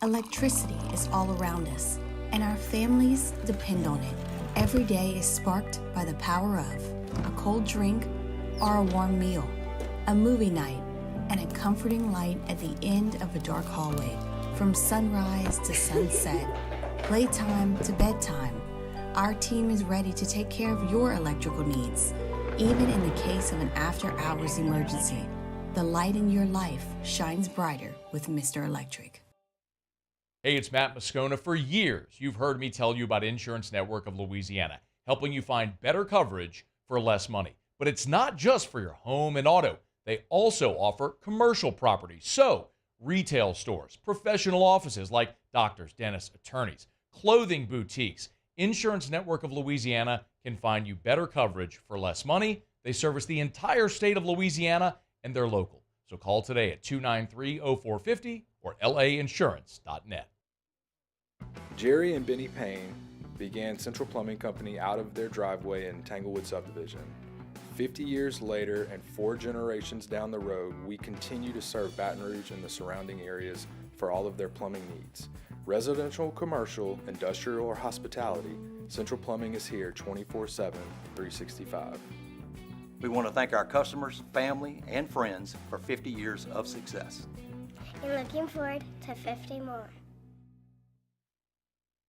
Electricity is all around us, and our families depend on it. Every day is sparked by the power of a cold drink or a warm meal, a movie night, and a comforting light at the end of a dark hallway. From sunrise to sunset, playtime to bedtime, our team is ready to take care of your electrical needs. Even in the case of an after-hours emergency, the light in your life shines brighter with Mr. Electric. Hey, it's Matt Moscona. For years, you've heard me tell you about Insurance Network of Louisiana, helping you find better coverage for less money. But it's not just for your home and auto. They also offer commercial property. So, retail stores, professional offices like doctors, dentists, attorneys, clothing boutiques. Insurance Network of Louisiana can find you better coverage for less money. They service the entire state of Louisiana, and they're local. So call today at 293-0450 or lainsurance.net. Jerry and Benny Payne began Central Plumbing Company out of their driveway in Tanglewood subdivision. 50 years later and 4 generations down the road, we continue to serve Baton Rouge and the surrounding areas for all of their plumbing needs. Residential, commercial, industrial, or hospitality, Central Plumbing is here 24/7, 365. We want to thank our customers, family, and friends for 50 years of success. And looking forward to 50 more.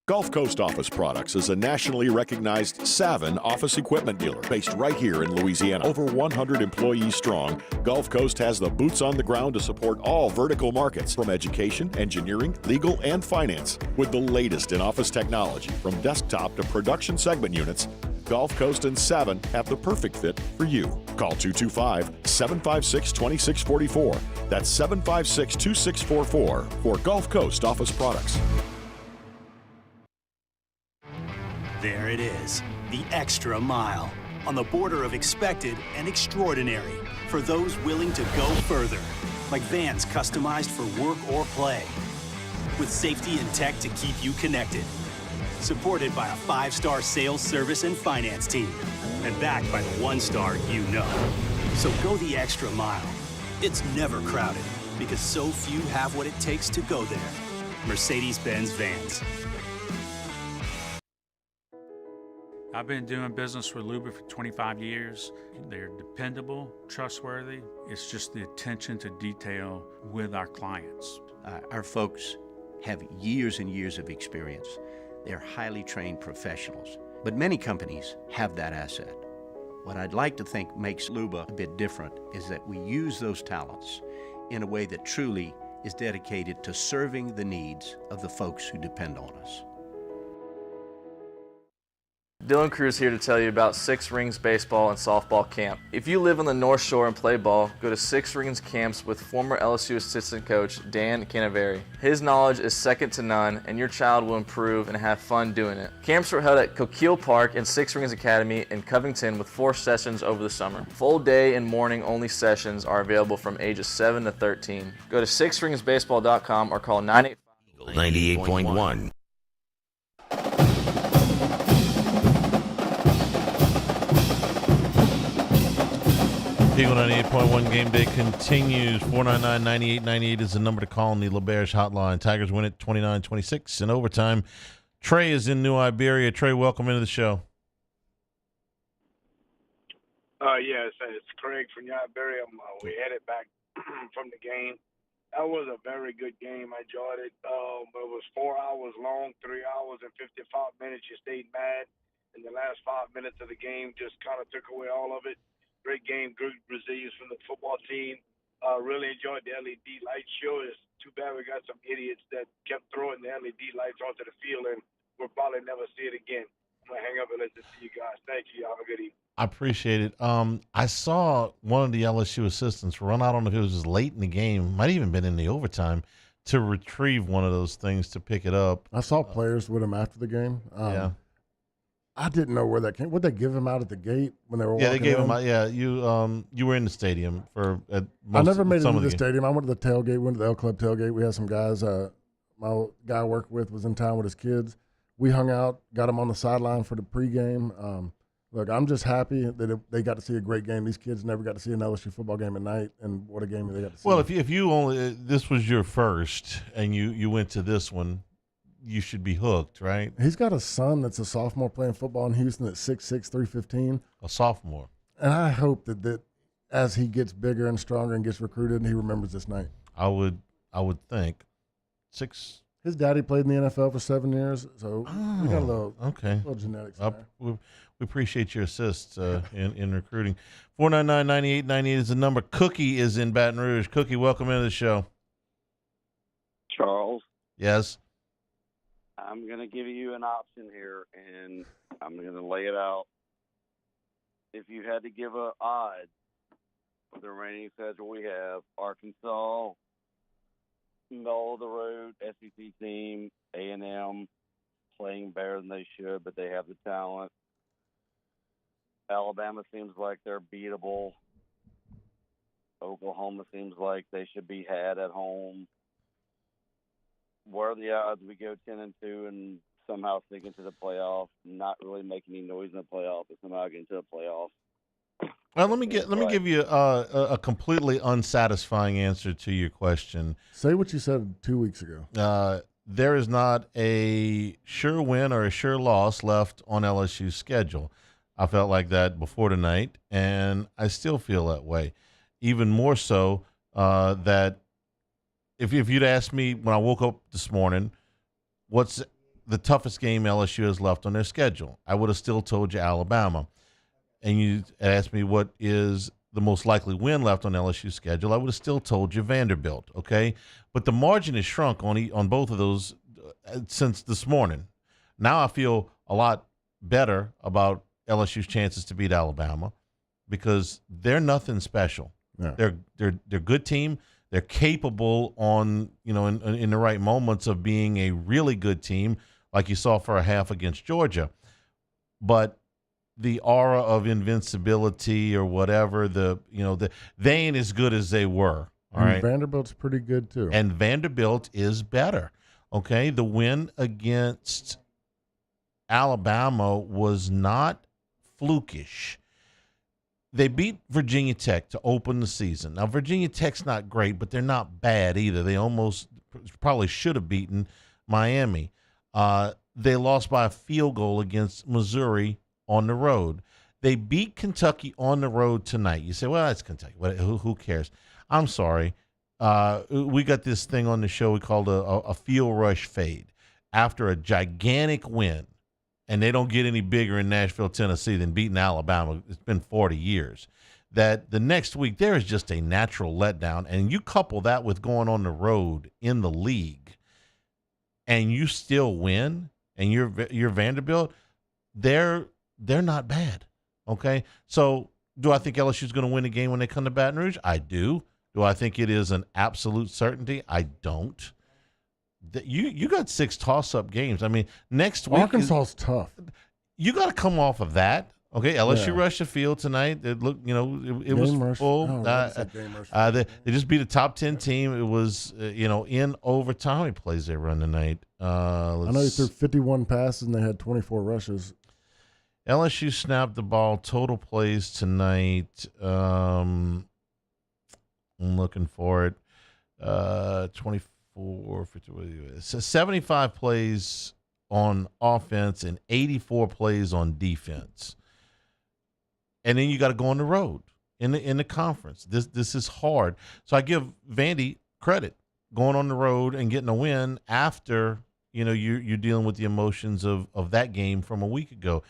Gulf Coast Office Products is a nationally recognized Savin office equipment dealer based right here in Louisiana. Over 100 employees strong, Gulf Coast has the boots on the ground to support all vertical markets, from education, engineering, legal, and finance. With the latest in office technology, from desktop to production segment units, Gulf Coast and Savin have the perfect fit for you. Call 225-756-2644. That's 756-2644 for Gulf Coast Office Products. There it is, the extra mile, on the border of expected and extraordinary, for those willing to go further, like vans customized for work or play, with safety and tech to keep you connected, supported by a 5-star sales, service, and finance team, and backed by the 1-star you know. So go the extra mile. It's never crowded, because so few have what it takes to go there. Mercedes-Benz Vans. I've been doing business with Luba for 25 years. They're dependable, trustworthy. It's just the attention to detail with our clients. Our folks have years and years of experience. They're highly trained professionals. But many companies have that asset. What I'd like to think makes Luba a bit different is that we use those talents in a way that truly is dedicated to serving the needs of the folks who depend on us. Dylan Cruz here to tell you about Six Rings Baseball and Softball Camp. If you live on the North Shore and play ball, go to Six Rings Camps with former LSU assistant coach Dan Canaveri. His knowledge is second to none, and your child will improve and have fun doing it. Camps are held at Coquille Park and Six Rings Academy in Covington with 4 sessions over the summer. Full day and morning only sessions are available from ages 7 to 13. Go to sixringsbaseball.com or call 985 98.1. Eagle 98.1 game day continues. 499-9898 is the number to call on the LeBears hotline. Tigers win it 29-26 in overtime. Trey is in New Iberia. Trey, welcome into the show. Yes, it's Craig from New Iberia. We headed back from the game. That was a very good game. I enjoyed it. But it was 4 hours long, 3 hours and 55 minutes. You stayed mad. And the last 5 minutes of the game just kind of took away all of it. Great game, good resilience from the football team. Really enjoyed the LED light show. It's too bad we got some idiots that kept throwing the LED lights onto the field, and we'll probably never see it again. I'm going to hang up and listen to you guys. Thank you. Have a good evening. I appreciate it. I saw one of the LSU assistants run out, I don't know if it was just late in the game, might even been in the overtime, to retrieve one of those things to pick it up. I saw players with him after the game. Yeah. I didn't know where that came. Would they give him out at the gate when they were walking in? Yeah, they gave him out. Yeah, you were in the stadium for I never made it to the stadium. I went to the tailgate, went to the L Club tailgate. We had some guys. My guy I worked with was in town with his kids. We hung out, got him on the sideline for the pregame. Look, I'm just happy that they got to see a great game. These kids never got to see an LSU football game at night, and what a game they got to see. Well, if you only this was your first and you went to this one, you should be hooked, right? He's got a son that's a sophomore playing football in Houston at 6'6", 315. A sophomore. And I hope that as he gets bigger and stronger and gets recruited, he remembers this night. I would think. His daddy played in the NFL for 7 years, so we got a little genetics there. We appreciate your assists in recruiting. 499-9898 is the number. Cookie is in Baton Rouge. Cookie, welcome into the show. Charles. Yes. I'm going to give you an option here, and I'm going to lay it out. If you had to give an odds for the remaining schedule we have, Arkansas, middle of the road, SEC team, A&M playing better than they should, but they have the talent. Alabama seems like they're beatable. Oklahoma seems like they should be had at home. What are the odds we go 10-2 and somehow sneak into the playoffs, not really make any noise in the playoffs, but somehow get into the playoffs? Well, let me give you a completely unsatisfying answer to your question. Say what you said 2 weeks ago. There is not a sure win or a sure loss left on LSU's schedule. I felt like that before tonight, and I still feel that way. Even more so that if you'd asked me when I woke up this morning, what's the toughest game LSU has left on their schedule, I would have still told you Alabama. And you asked me what is the most likely win left on LSU's schedule, I would have still told you Vanderbilt, okay? But the margin has shrunk on both of those since this morning. Now I feel a lot better about LSU's chances to beat Alabama because they're nothing special. Yeah. They're a good team. They're capable in the right moments of being a really good team, like you saw for a half against Georgia. But the aura of invincibility or whatever, they ain't as good as they were. All right. Vanderbilt's pretty good too. And Vanderbilt is better. Okay. The win against Alabama was not flukish. They beat Virginia Tech to open the season. Now, Virginia Tech's not great, but they're not bad either. They probably should have beaten Miami. They lost by a field goal against Missouri on the road. They beat Kentucky on the road tonight. You say, well, that's Kentucky. Who cares? I'm sorry. We got this thing on the show we called a field rush fade. After a gigantic win, and they don't get any bigger in Nashville, Tennessee than beating Alabama. It's been 40 years. That the next week there is just a natural letdown, and you couple that with going on the road in the league, and you still win, and you're Vanderbilt, they're not bad. Okay, so do I think LSU is going to win the game when they come to Baton Rouge? I do. Do I think it is an absolute certainty? I don't. You got 6 toss-up games. I mean, next week Arkansas is tough. You got to come off of that. Okay, LSU rushed the field tonight. It looked, it was full. They just beat a top 10 team. It was, in overtime. How many plays they run tonight? I know they threw 51 passes and they had 24 rushes. LSU snapped the ball. Total plays tonight. I'm looking for it. 24, 50, 75 plays on offense and 84 plays on defense. And then you got to go on the road in the conference. This is hard. So I give Vandy credit going on the road and getting a win after you're dealing with the emotions of that game from a week ago.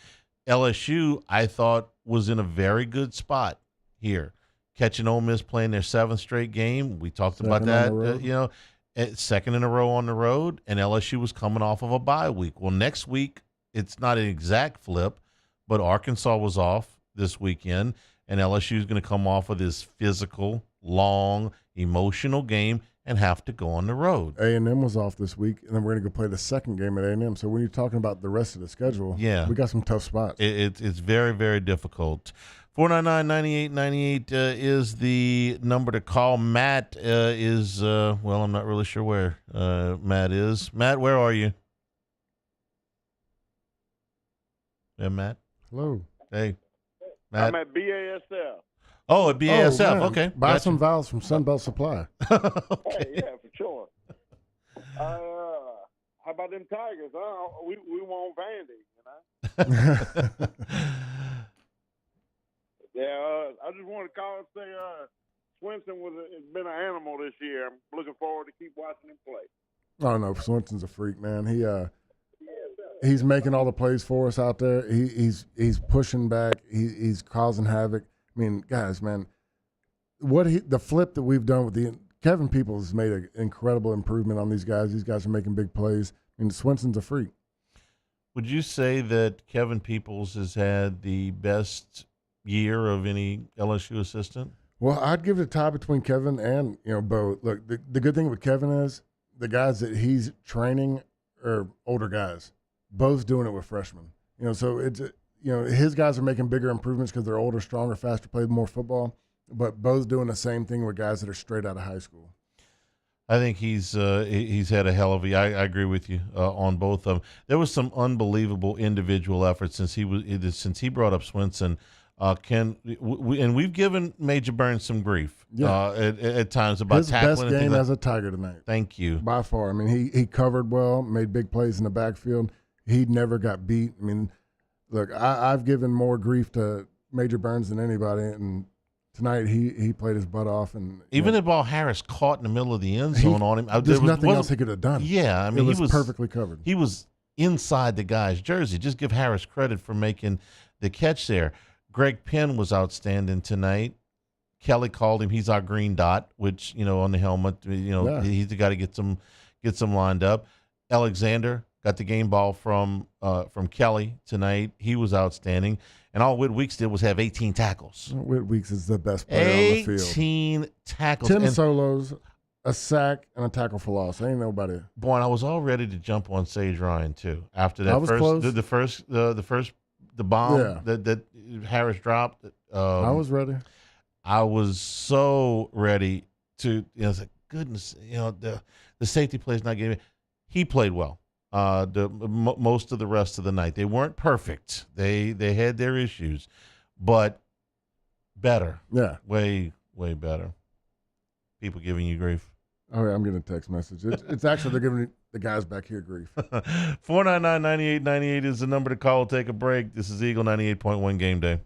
LSU, I thought, was in a very good spot here, catching Ole Miss playing their 7th straight game. We talked about that. Second in a row on the road, and LSU was coming off of a bye week. Well, next week it's not an exact flip, but Arkansas was off this weekend, and LSU is going to come off of this physical, long, emotional game and have to go on the road. A&M was off this week, and then we're going to go play the second game at A&M. So when you're talking about the rest of the schedule, we got some tough spots. It's very, very difficult. 499-9898 is the number to call. Matt is, I'm not really sure where Matt is. Matt, where are you? Yeah, Matt? Hello. Hey. Matt. I'm at BASF. Oh, at BASF. Oh, okay. Buy some valves from Sunbelt Supply. Hey, yeah, for sure. How about them Tigers? We want Vandy, Yeah, I just wanted to call and say Swinson has been an animal this year. I'm looking forward to keep watching him play. Oh no, Swinson's a freak, man. He's making all the plays for us out there. He's pushing back. He's causing havoc. I mean, guys, man, the flip that we've done with Kevin Peoples has made an incredible improvement on these guys. These guys are making big plays. I mean, Swinson's a freak. Would you say that Kevin Peoples has had the best year of any LSU assistant? Well, I'd give it a tie between Kevin and Bo. Look, the good thing with Kevin is the guys that he's training are older guys. Bo's doing it with freshmen. So it's his guys are making bigger improvements because they're older, stronger, faster, play more football. But Bo's doing the same thing with guys that are straight out of high school. I think he's had a hell of a. I agree with you on both of them. There was some unbelievable individual efforts since he brought up Swinson. And we've given Major Burns some grief at times about his tackling. His best game as a Tiger tonight. Thank you. By far. I mean, he covered well, made big plays in the backfield. He never got beat. I mean, look, I've given more grief to Major Burns than anybody, and tonight he played his butt off. And even the ball Harris caught in the middle of the end zone on him. There's nothing else he could have done. Yeah, I mean, he was perfectly covered. He was inside the guy's jersey. Just give Harris credit for making the catch there. Greg Penn was outstanding tonight. Kelly called him. He's our green dot, which on the helmet. He's the guy to get some lined up. Alexander got the game ball from Kelly tonight. He was outstanding. And all Whit Weeks did was have 18 tackles. Whit Weeks is the best player on the field. 18 tackles. 10 solos, a sack, and a tackle for loss. Ain't nobody. Boy, and I was all ready to jump on Sage Ryan too. After that the bomb that Harris dropped. I was ready. I was so ready to. I was like, goodness, the safety plays not getting. He played well. Most of the rest of the night, they weren't perfect. They had their issues, but better. Yeah, way better. People giving you grief. Oh, yeah, I'm getting a text message. It's actually they're giving the guys back here grief. 499-9898 is the number to call. Take a break. This is Eagle 98.1 Game Day.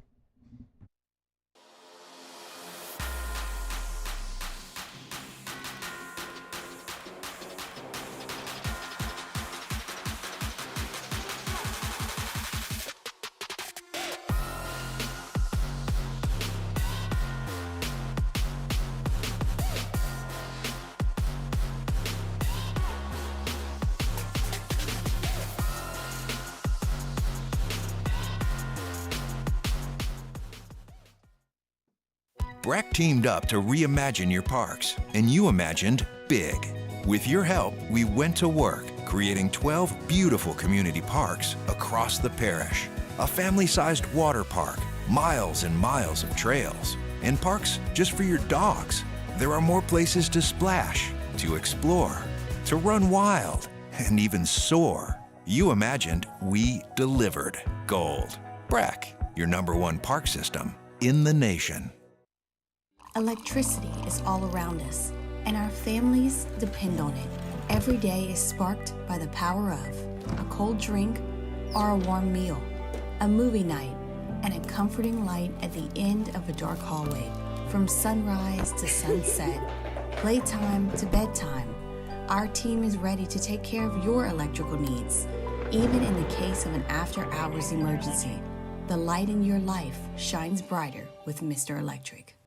Breck teamed up to reimagine your parks, and you imagined big. With your help, we went to work, creating 12 beautiful community parks across the parish. A family-sized water park, miles and miles of trails, and parks just for your dogs. There are more places to splash, to explore, to run wild, and even soar. You imagined, we delivered. Gold. Breck, your #1 park system in the nation. Electricity is all around us, and our families depend on it. Every day is sparked by the power of a cold drink or a warm meal, a movie night, and a comforting light at the end of a dark hallway. From sunrise to sunset, playtime to bedtime, our team is ready to take care of your electrical needs. Even in the case of an after-hours emergency, the light in your life shines brighter with Mr. Electric.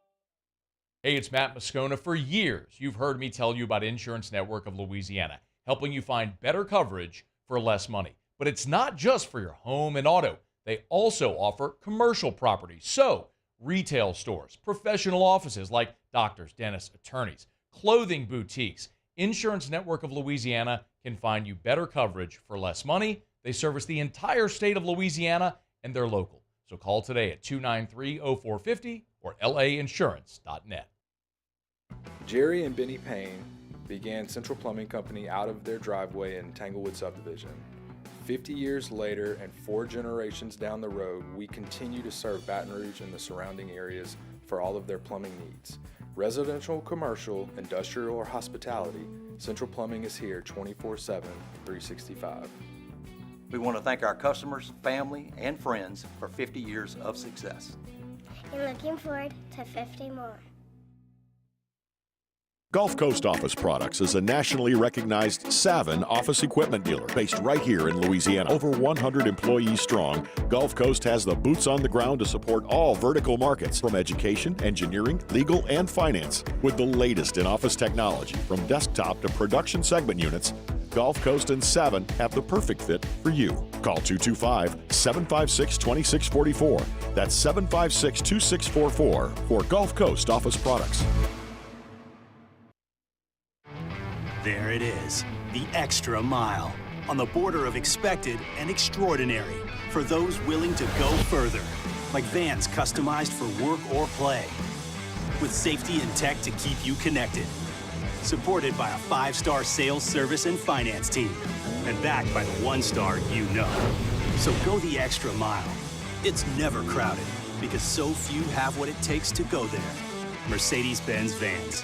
Hey, it's Matt Moscona. For years, you've heard me tell you about Insurance Network of Louisiana, helping you find better coverage for less money. But it's not just for your home and auto. They also offer commercial property. So, retail stores, professional offices like doctors, dentists, attorneys, clothing boutiques. Insurance Network of Louisiana can find you better coverage for less money. They service the entire state of Louisiana, and they're local. So call today at 293-0450 or lainsurance.net. Jerry and Benny Payne began Central Plumbing Company out of their driveway in Tanglewood subdivision. 50 years later and 4 generations down the road, we continue to serve Baton Rouge and the surrounding areas for all of their plumbing needs. Residential, commercial, industrial, or hospitality, Central Plumbing is here 24/7, 365. We want to thank our customers, family, and friends for 50 years of success. And looking forward to 50 more. Gulf Coast Office Products is a nationally recognized Savin office equipment dealer based right here in Louisiana. Over 100 employees strong, Gulf Coast has the boots on the ground to support all vertical markets from education, engineering, legal, and finance. With the latest in office technology from desktop to production segment units, Gulf Coast and Savin have the perfect fit for you. Call 225-756-2644. That's 756-2644 for Gulf Coast Office Products. There it is, the extra mile, on the border of expected and extraordinary for those willing to go further, like vans customized for work or play, with safety and tech to keep you connected, supported by a 5-star sales, service, and finance team, and backed by the 1-star you know. So go the extra mile. It's never crowded, because so few have what it takes to go there. Mercedes-Benz Vans.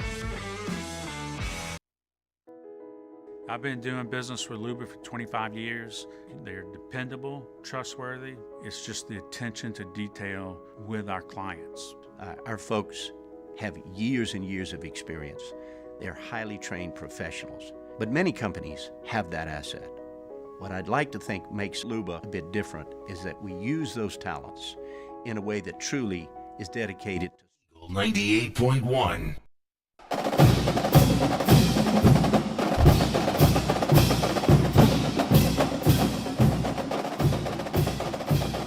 I've been doing business with Luba for 25 years. They're dependable, trustworthy. It's just the attention to detail with our clients. Our folks have years and years of experience. They're highly trained professionals. But many companies have that asset. What I'd like to think makes Luba a bit different is that we use those talents in a way that truly is dedicated to 98.1.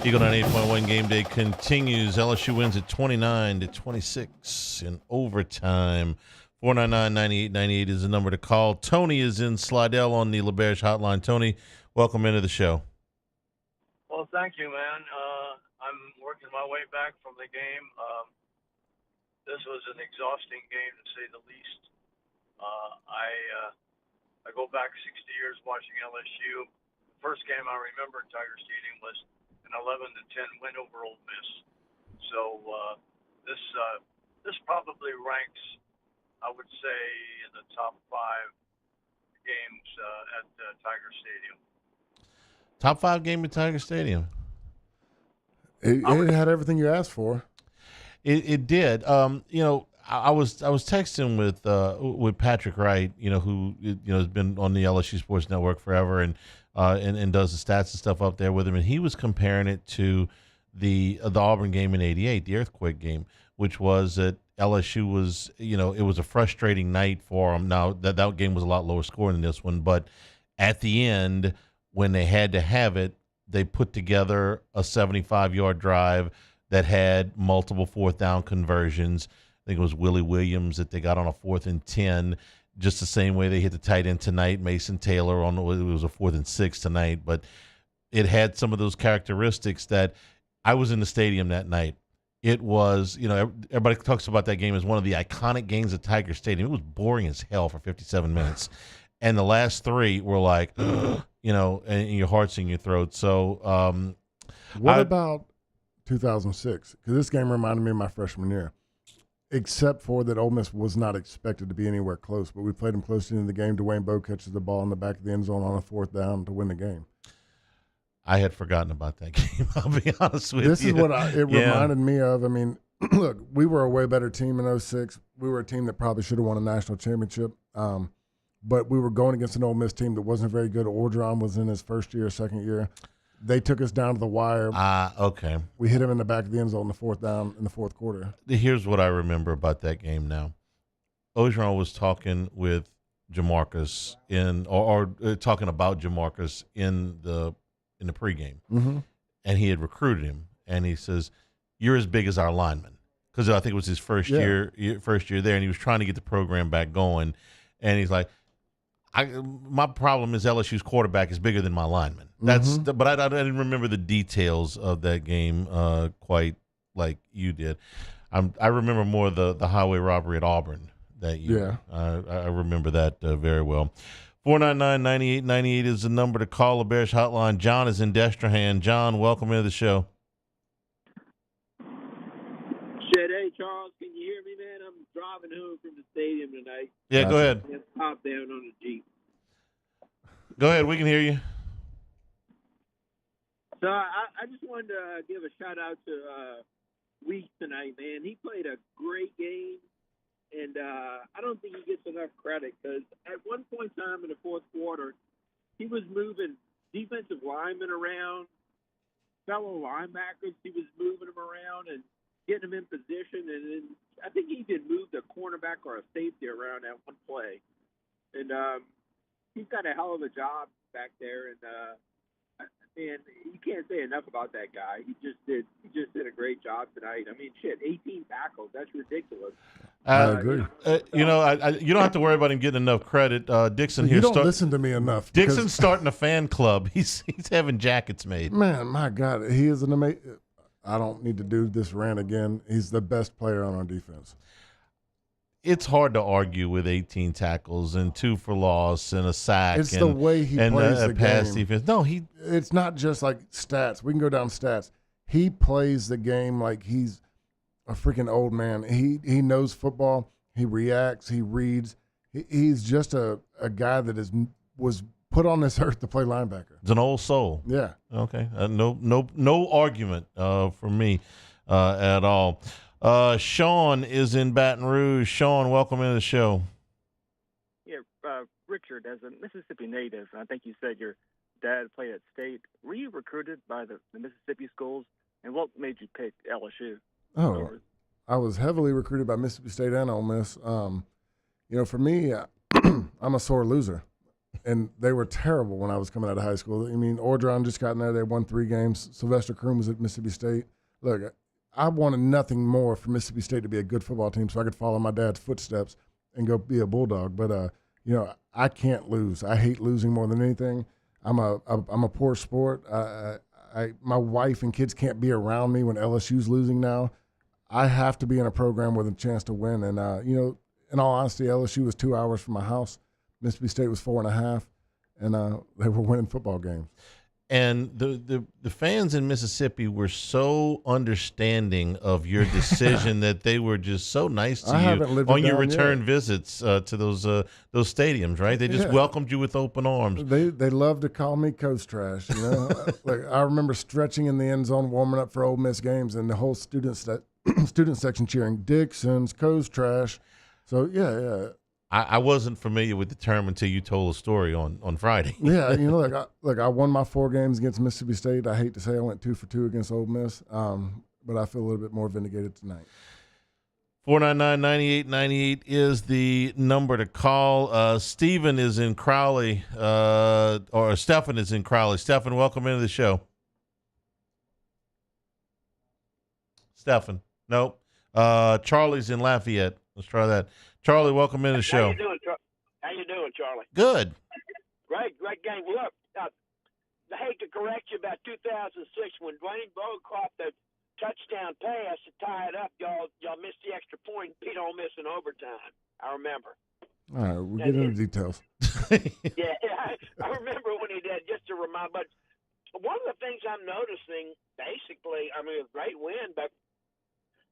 Eagle 98.1 Game Day continues. LSU wins at 29-26 in overtime. 499-9898 is the number to call. Tony is in Slidell on the LaBerge hotline. Tony, welcome into the show. Well, thank you, man. I'm working my way back from the game. This was an exhausting game, to say the least. I go back 60 years watching LSU. The first game I remember in Tiger Stadium was an 11-10 win over Ole Miss. So this probably ranks, I would say in the top 5 games at Tiger Stadium. Top 5 game at Tiger Stadium. It had everything you asked for. It did. I was texting with Patrick Wright, who has been on the LSU Sports Network forever and does the stats and stuff up there with him, and he was comparing it to the Auburn game in '88, the earthquake game, which was that LSU was, it was a frustrating night for them. Now that game was a lot lower scoring than this one, but at the end when they had to have it, they put together a 75-yard drive that had multiple fourth down conversions. I think it was Willie Williams that they got on a 4th and 10, just the same way they hit the tight end tonight. Mason Taylor it was a 4th and 6 tonight, but it had some of those characteristics that I was in the stadium that night. It was, everybody talks about that game as one of the iconic games at Tiger Stadium. It was boring as hell for 57 minutes. And the last 3 were like, and your heart's in your throat. So what about 2006? Because this game reminded me of my freshman year, except for that Ole Miss was not expected to be anywhere close, but we played them close into the game. Dwayne Bowe catches the ball in the back of the end zone on a 4th down to win the game. I had forgotten about that game. I'll be honest with This you. is what it reminded me of. I mean, look, we were a way better team in 06. We were a team that probably should have won a national championship. But we were going against an Ole Miss team that wasn't very good. Orgeron was in his first year, second year. They took us down to the wire. Okay. We hit him in the back of the end zone in the 4th down in the 4th quarter. Here's what I remember about that game now. Orgeron was talking with Jamarcus or talking about Jamarcus in the pregame. Mm-hmm. And he had recruited him. And he says, "You're as big as our lineman." Because I think it was his first year there, and he was trying to get the program back going. And he's like, my problem is LSU's quarterback is bigger than my lineman. But I didn't remember the details of that game quite like you did. I remember more the highway robbery at Auburn that year. Yeah. I remember that very well. 499-9898 is the number to call the Bears hotline. John is in Destrehan. John, welcome into the show. Shit, hey, Charles, can you hear me, man? I'm driving home from the stadium tonight. Yeah, go ahead. Top down on the Jeep. Go ahead. We can hear you. So I just wanted to give a shout-out to Weeks tonight, man. He played a great game, and I don't think he gets enough credit because at one point in time in the 4th quarter, he was moving defensive linemen around, fellow linebackers. He was moving them around and getting them in position, and then I think he even moved a cornerback or a safety around that one play. And he's got a hell of a job back there, and man, you can't say enough about that guy. He just did a great job tonight. I mean, shit, 18 tackles. That's ridiculous. I agree. You don't have to worry about him getting enough credit. Dixon here. You don't listen to me enough. Dixon's starting a fan club. He's having jackets made. Man, my God, he is an amazing. I don't need to do this rant again. He's the best player on our defense. It's hard to argue with 18 tackles and 2 for loss and a sack. It's the way he plays the pass game. defense. No, it's not just like stats. We can go down stats. He plays the game like he's a freaking old man. He knows football. He reacts. He reads. He's just a guy that was put on this earth to play linebacker. It's an old soul. Yeah. Okay. No argument from me at all. Sean is in Baton Rouge. Sean, welcome into the show. Yeah, Richard, as a Mississippi native, I think you said your dad played at State. Were you recruited by the Mississippi schools, and what made you pick LSU? Oh, I was heavily recruited by Mississippi State and Ole Miss. For me, I'm a sore loser, and they were terrible when I was coming out of high school. I mean, Orgeron just got in there. They won 3 games. Sylvester Croom was at Mississippi State. Look, I wanted nothing more for Mississippi State to be a good football team so I could follow my dad's footsteps and go be a Bulldog. But, I can't lose. I hate losing more than anything. I'm a poor sport. My wife and kids can't be around me when LSU's losing now. I have to be in a program with a chance to win. And, in all honesty, LSU was 2 hours from my house. Mississippi State was 4.5, and they were winning football games. And the fans in Mississippi were so understanding of your decision that they were just so nice to you on your return visits to those stadiums, right? They just welcomed you with open arms. They love to call me Coach Trash. You know, like I remember stretching in the end zone, warming up for Ole Miss games, and the whole student section cheering Dixon's Coach Trash. So yeah. I wasn't familiar with the term until you told a story on Friday. Yeah, you know, I won my 4 games against Mississippi State. I hate to say I went 2 for 2 against Ole Miss, but I feel a little bit more vindicated tonight. 499-9898 is the number to call. Stephen is in Crowley, or Stephen is in Crowley. Stephen, welcome into the show. Stephen, nope. Charlie's in Lafayette. Let's try that. Charlie, welcome into the show. How you doing, Charlie? Good. Great game. Look, I hate to correct you about 2006 when Dwayne Bowe caught the touchdown pass to tie it up. Y'all missed the extra point and beat Ole Miss in overtime. I remember. All right, we'll get into details. Yeah, I remember when he did. Just to remind, but one of the things I'm noticing, basically, I mean, a great win, but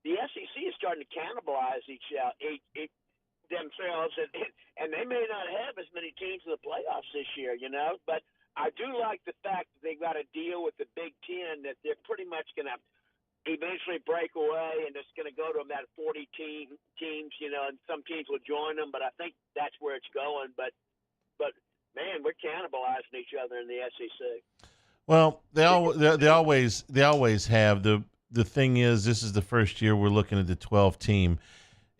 the SEC is starting to cannibalize each themselves, and they may not have as many teams in the playoffs this year, you know. But I do like the fact that they've got to deal with the Big Ten, that they're pretty much going to eventually break away, and it's going to go to about 40 teams, you know, and some teams will join them. But I think that's where it's going. But man, we're cannibalizing each other in the SEC. Well, they always have. The thing is, this is the first year we're looking at the 12 team,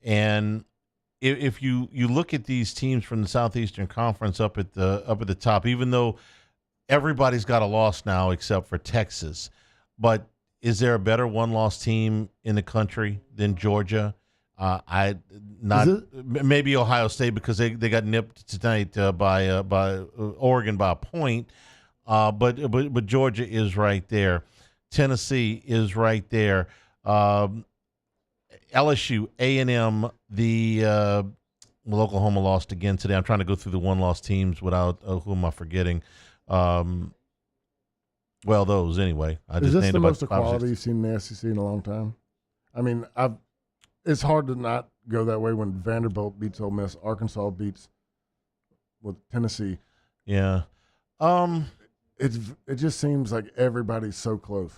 and if you look at these teams from the Southeastern Conference up at the top, even though everybody's got a loss now except for Texas, but is there a better one-loss team in the country than Georgia? Maybe Ohio State, because they got nipped tonight by Oregon by a point, but Georgia is right there. Tennessee is right there. LSU, A&M, Oklahoma lost again today. I'm trying to go through the one-loss teams without who am I forgetting? Those anyway. Is this the most equality you've seen in the SEC in a long time? I mean, it's hard to not go that way when Vanderbilt beats Ole Miss, Arkansas beats with Tennessee. Yeah. It just seems like everybody's so close.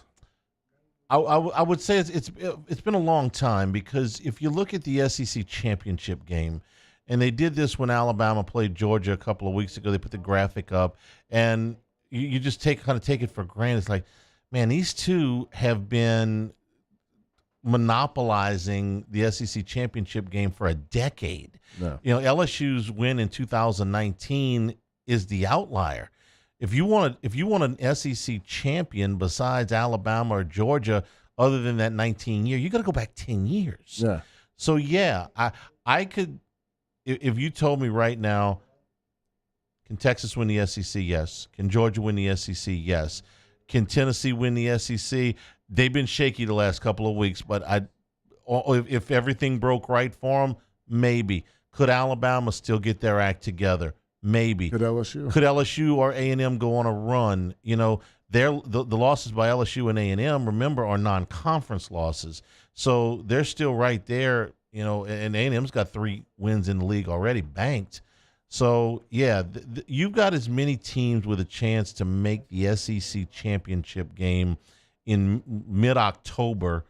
I would say it's been a long time, because if you look at the SEC championship game, and they did this when Alabama played Georgia a couple of weeks ago, they put the graphic up, and you just take it for granted. It's like, man, these two have been monopolizing the SEC championship game for a decade. No. You know, LSU's win in 2019 is the outlier. If you want an SEC champion besides Alabama or Georgia, other than that 19 year, you got to go back 10 years. Yeah. So yeah, I could, if you told me right now, can Texas win the SEC? Yes. Can Georgia win the SEC? Yes. Can Tennessee win the SEC? They've been shaky the last couple of weeks, but if everything broke right for them, maybe. Could Alabama still get their act together? Maybe. Could LSU? Could LSU or A&M go on a run? You know, the losses by LSU and A&M, remember, are non-conference losses. So they're still right there, you know, and A&M's got 3 wins in the league already banked. So, yeah, you've got as many teams with a chance to make the SEC championship game in mid-October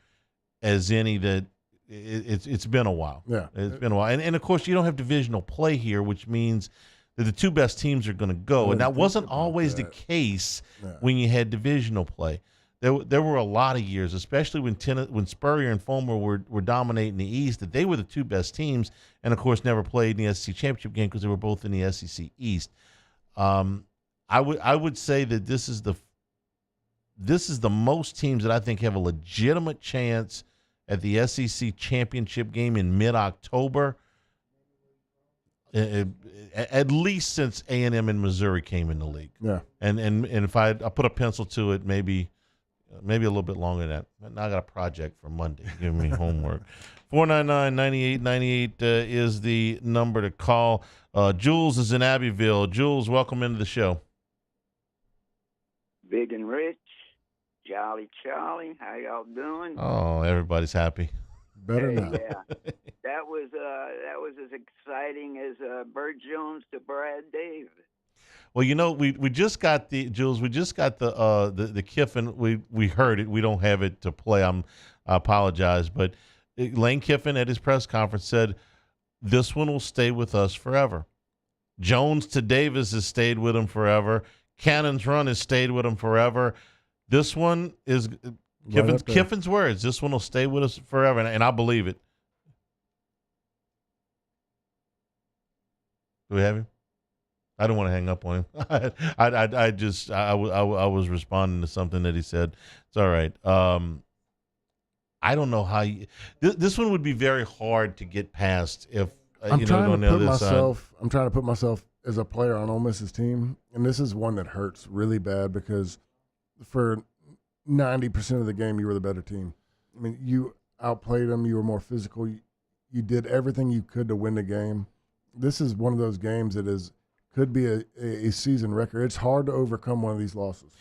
as any that it's been a while. Yeah. It's been a while. And, of course, you don't have divisional play here, which means – that the 2 best teams are going to go, and that wasn't always the case when you had divisional play. There were a lot of years, especially when Spurrier and Fulmer were dominating the East, that they were the 2 best teams, and of course never played in the SEC championship game because they were both in the SEC East. I would say that this is the most teams that I think have a legitimate chance at the SEC championship game in mid-October. At least since A&M and Missouri came in the league. Yeah. And if I put a pencil to it, maybe a little bit longer than that. Now I got a project for Monday. Give me homework. 499-9898 is the number to call. Jules is in Abbeville. Jules, welcome into the show. Big and Rich, Jolly Charlie, how y'all doing? Oh, everybody's happy. Better Hey, not. yeah, that was as exciting as Bert Jones to Brad Davis. Well, we just got Jules. We just got the Kiffin. We heard it. We don't have it to play. I apologize, but Lane Kiffin at his press conference said this one will stay with us forever. Jones to Davis has stayed with him forever. Cannon's run has stayed with him forever. This one is Kiffin's words. This one will stay with us forever, and I believe it. Do we have him? I don't want to hang up on him. I was responding to something that he said. It's all right. I don't know how this one would be very hard to get past if I'm trying to put myself as a player on Ole Miss's team, and this is one that hurts really bad because for 90% of the game you were the better team. I mean, you outplayed them. You were more physical. You did everything you could to win the game. This is one of those games that could be a season record. It's hard to overcome one of these losses.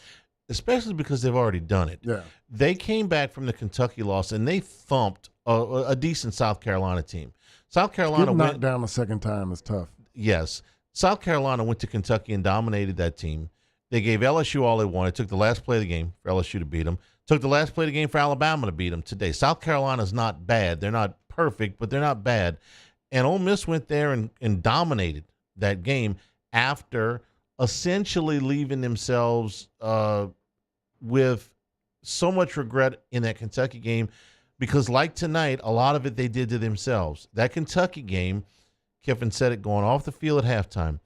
Especially because they've already done it. Yeah. They came back from the Kentucky loss, and they thumped a decent South Carolina team. South Carolina Getting knocked down the second time is tough. Yes. South Carolina went to Kentucky and dominated that team. They gave LSU all they wanted. Took the last play of the game for LSU to beat them. Took the last play of the game for Alabama to beat them today. South Carolina's not bad. They're not perfect, but they're not bad. And Ole Miss went there and dominated that game after essentially leaving themselves with so much regret in that Kentucky game because, like tonight, a lot of it they did to themselves. That Kentucky game, Kiffin said it going off the field at halftime,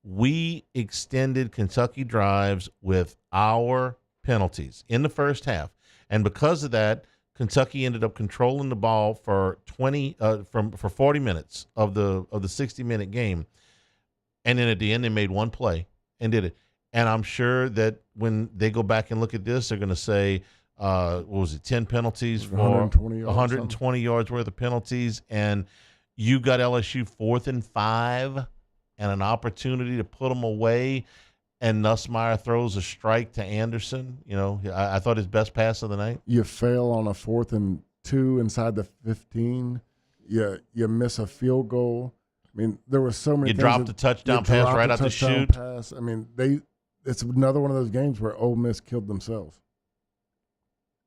we extended Kentucky drives with our penalties in the first half. And because of that, Kentucky ended up controlling the ball for 40 minutes of the 60-minute game. And then at the end, they made one play and did it. And I'm sure that when they go back and look at this, they're going to say, 10 penalties for 120 yards worth of penalties. And you got LSU 4th and 5 and an opportunity to put them away. And Nussmeier throws a strike to Anderson. I thought his best pass of the night. You fail on a 4th and 2 inside the 15. You miss a field goal. I mean, there were so many. You dropped a touchdown pass right out the chute. I mean, it's another one of those games where Ole Miss killed themselves.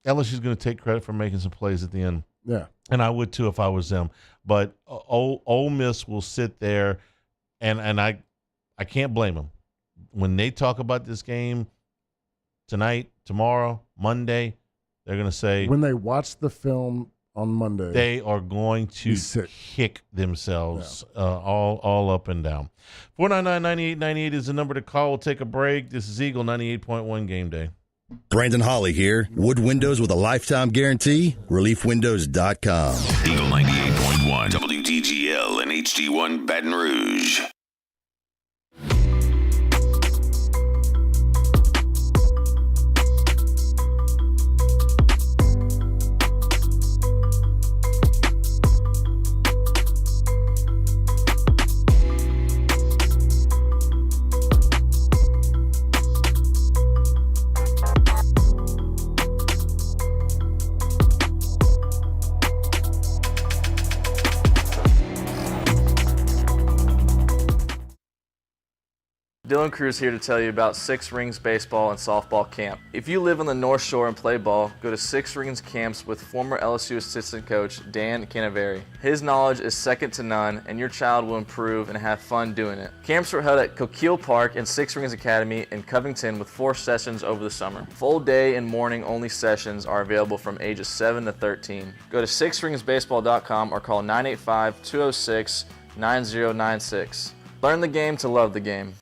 LSU's going to take credit for making some plays at the end. Yeah, and I would too if I was them. But Ole Miss will sit there, and I can't blame them when they talk about this game tonight, tomorrow, Monday. They're going to say when they watch the film on Monday, they are going to kick themselves all up and down. 499-9898 is the number to call. We'll take a break. This is Eagle 98.1 Game Day. Brandon Hawley here. Wood windows with a lifetime guarantee. ReliefWindows.com. Eagle 98.1 WTGL and HD1 Baton Rouge. Dylan Cruz here to tell you about Six Rings Baseball and Softball Camp. If you live on the North Shore and play ball, go to Six Rings Camps with former LSU assistant coach Dan Canaveri. His knowledge is second to none, and your child will improve and have fun doing it. Camps were held at Coquille Park and Six Rings Academy in Covington with 4 sessions over the summer. Full day and morning only sessions are available from ages 7 to 13. Go to sixringsbaseball.com or call 985-206-9096. Learn the game to love the game.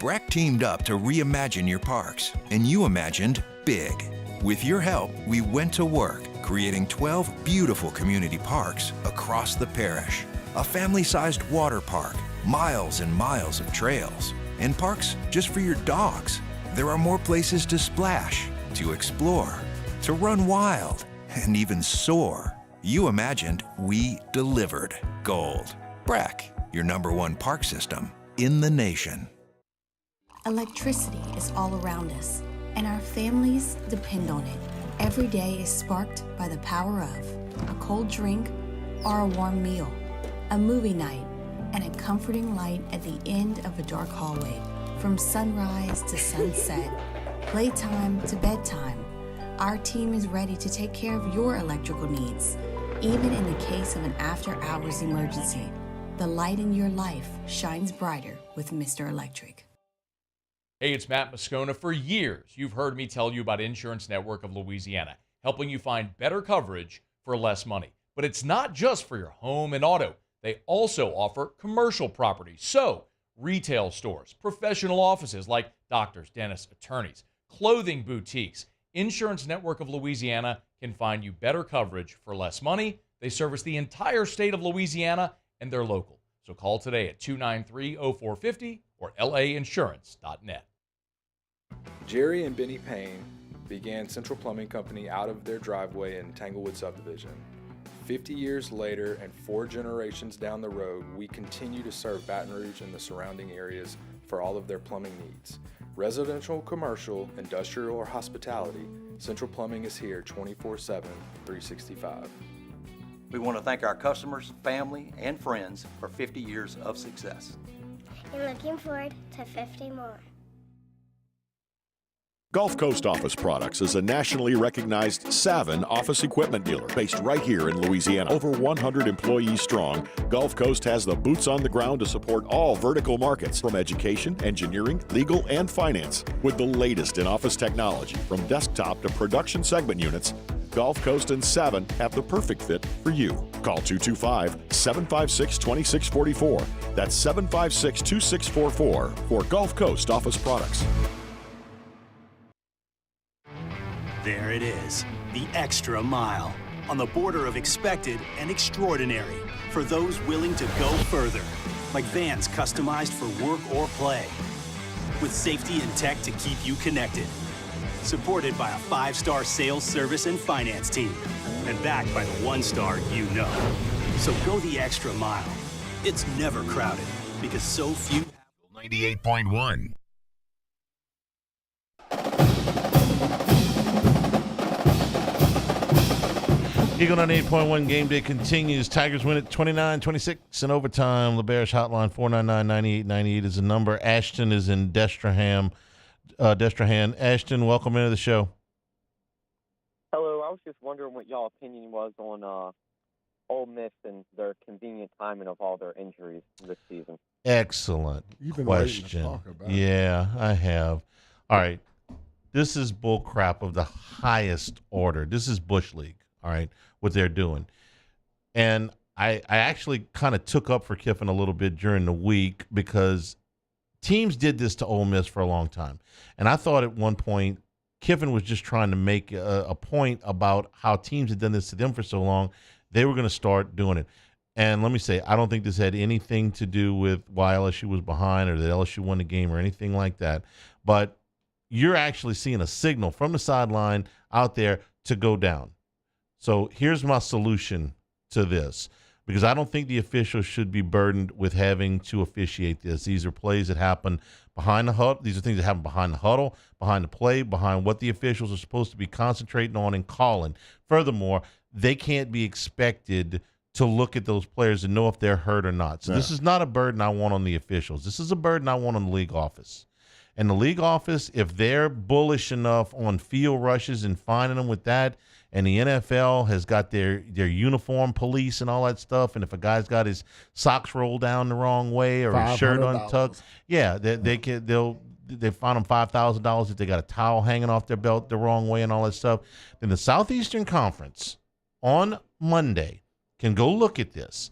Breck teamed up to reimagine your parks, and you imagined big. With your help, we went to work, creating 12 beautiful community parks across the parish. A family-sized water park, miles and miles of trails, and parks just for your dogs. There are more places to splash, to explore, to run wild, and even soar. You imagined, we delivered. Gold. Breck, your #1 park system in the nation. Electricity is all around us, and our families depend on it. Every day is sparked by the power of a cold drink or a warm meal, a movie night, and a comforting light at the end of a dark hallway. From sunrise to sunset, playtime to bedtime, our team is ready to take care of your electrical needs. Even in the case of an after-hours emergency, the light in your life shines brighter with Mr. Electric. Hey, it's Matt Moscona. For years, you've heard me tell you about Insurance Network of Louisiana, helping you find better coverage for less money. But it's not just for your home and auto. They also offer commercial property. So, retail stores, professional offices like doctors, dentists, attorneys, clothing boutiques. Insurance Network of Louisiana can find you better coverage for less money. They service the entire state of Louisiana, and they're local. So call today at 293-0450 or lainsurance.net. Jerry and Benny Payne began Central Plumbing Company out of their driveway in Tanglewood subdivision. 50 years later and 4 generations down the road, we continue to serve Baton Rouge and the surrounding areas for all of their plumbing needs. Residential, commercial, industrial, or hospitality, Central Plumbing is here 24/7, 365. We want to thank our customers, family, and friends for 50 years of success. And looking forward to 50 more. Gulf Coast Office Products is a nationally recognized Savin office equipment dealer based right here in Louisiana. Over 100 employees strong, Gulf Coast has the boots on the ground to support all vertical markets, from education, engineering, legal, and finance. With the latest in office technology, from desktop to production segment units, Gulf Coast and Savin have the perfect fit for you. Call 225-756-2644. That's 756-2644 for Gulf Coast Office Products. There it is, the extra mile, on the border of expected and extraordinary, for those willing to go further, like vans customized for work or play, with safety and tech to keep you connected, supported by a 5-star sales, service, and finance team, and backed by the 1-star you know. So go the extra mile. It's never crowded, because so few. 98.1. Eagle 98.1 game day continues. Tigers win at 29-26 in overtime. LeBear's hotline 499-9898 is the number. Ashton is in Destrehan. Ashton, welcome into the show. Hello. I was just wondering what y'all opinion was on Ole Miss and their convenient timing of all their injuries this season. Excellent You've been question. waiting to talk about it. Yeah, I have. All right. This is bull crap of the highest order. This is Bush League. All right, what they're doing. And I actually kind of took up for Kiffin a little bit during the week because teams did this to Ole Miss for a long time. And I thought at one point Kiffin was just trying to make a point about how teams had done this to them for so long, they were going to start doing it. And let me say, I don't think this had anything to do with why LSU was behind or that LSU won the game or anything like that. But you're actually seeing a signal from the sideline out there to go down. So here's my solution to this, because I don't think the officials should be burdened with having to officiate this. These are plays that happen behind the huddle. These are things that happen behind the huddle, behind the play, behind what the officials are supposed to be concentrating on and calling. Furthermore, they can't be expected to look at those players and know if they're hurt or not. So This is not a burden I want on the officials. This is a burden I want on the league office. And the league office, if they're bullish enough on field rushes and finding them with that, and the NFL has got their uniform police and all that stuff, and if a guy's got his socks rolled down the wrong way or his shirt untucked, yeah, they find him $5,000 if they got a towel hanging off their belt the wrong way and all that stuff. Then the Southeastern Conference on Monday can go look at this,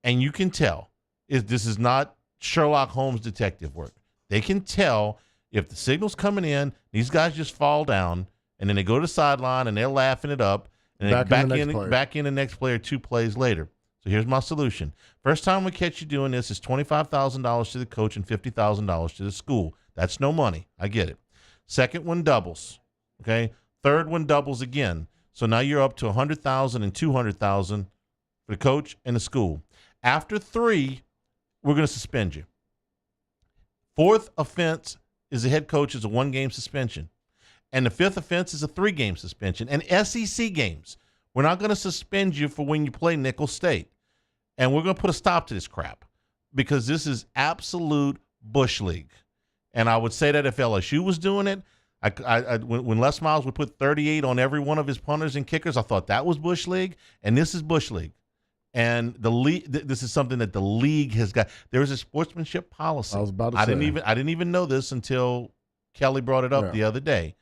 and you can tell this is not Sherlock Holmes detective work. They can tell if the signal's coming in, these guys just fall down, and then they go to the sideline and they're laughing it up, and back in the next player 2 plays later. So here's my solution. First time we catch you doing this is $25,000 to the coach and $50,000 to the school. That's no money. I get it. Second one doubles. Okay. Third one doubles again. So now you're up to $100,000 and $200,000 for the coach and the school. After 3, we're going to suspend you. Fourth offense, is the head coach is a 1-game suspension. And the 5th offense is a 3-game suspension. And SEC games, we're not going to suspend you for when you play Nickel State. And we're going to put a stop to this crap because this is absolute Bush League. And I would say that if LSU was doing it, when Les Miles would put 38 on every one of his punters and kickers, I thought that was Bush League. And this is Bush League. And the league, this is something that the league has got. There is a sportsmanship policy. I was about to say. I didn't even know this until Kelly brought it up the other day.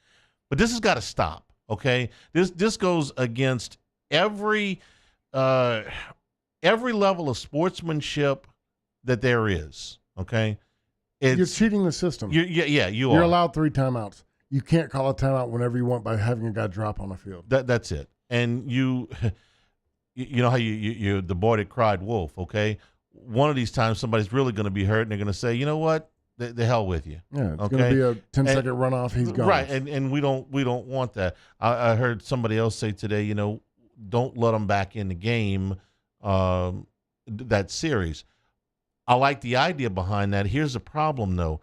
But this has got to stop. Okay, this goes against every level of sportsmanship that there is. Okay, you're cheating the system. You are. You're allowed 3 timeouts. You can't call a timeout whenever you want by having a guy drop on the field. That's it. And you know how you the boy that cried wolf. Okay, one of these times somebody's really going to be hurt, and they're going to say, you know what, the hell with you. Yeah, it's going to be a 10-second runoff. He's gone. Right, and we don't want that. I heard somebody else say today, don't let them back in the game. That series. I like the idea behind that. Here's the problem, though.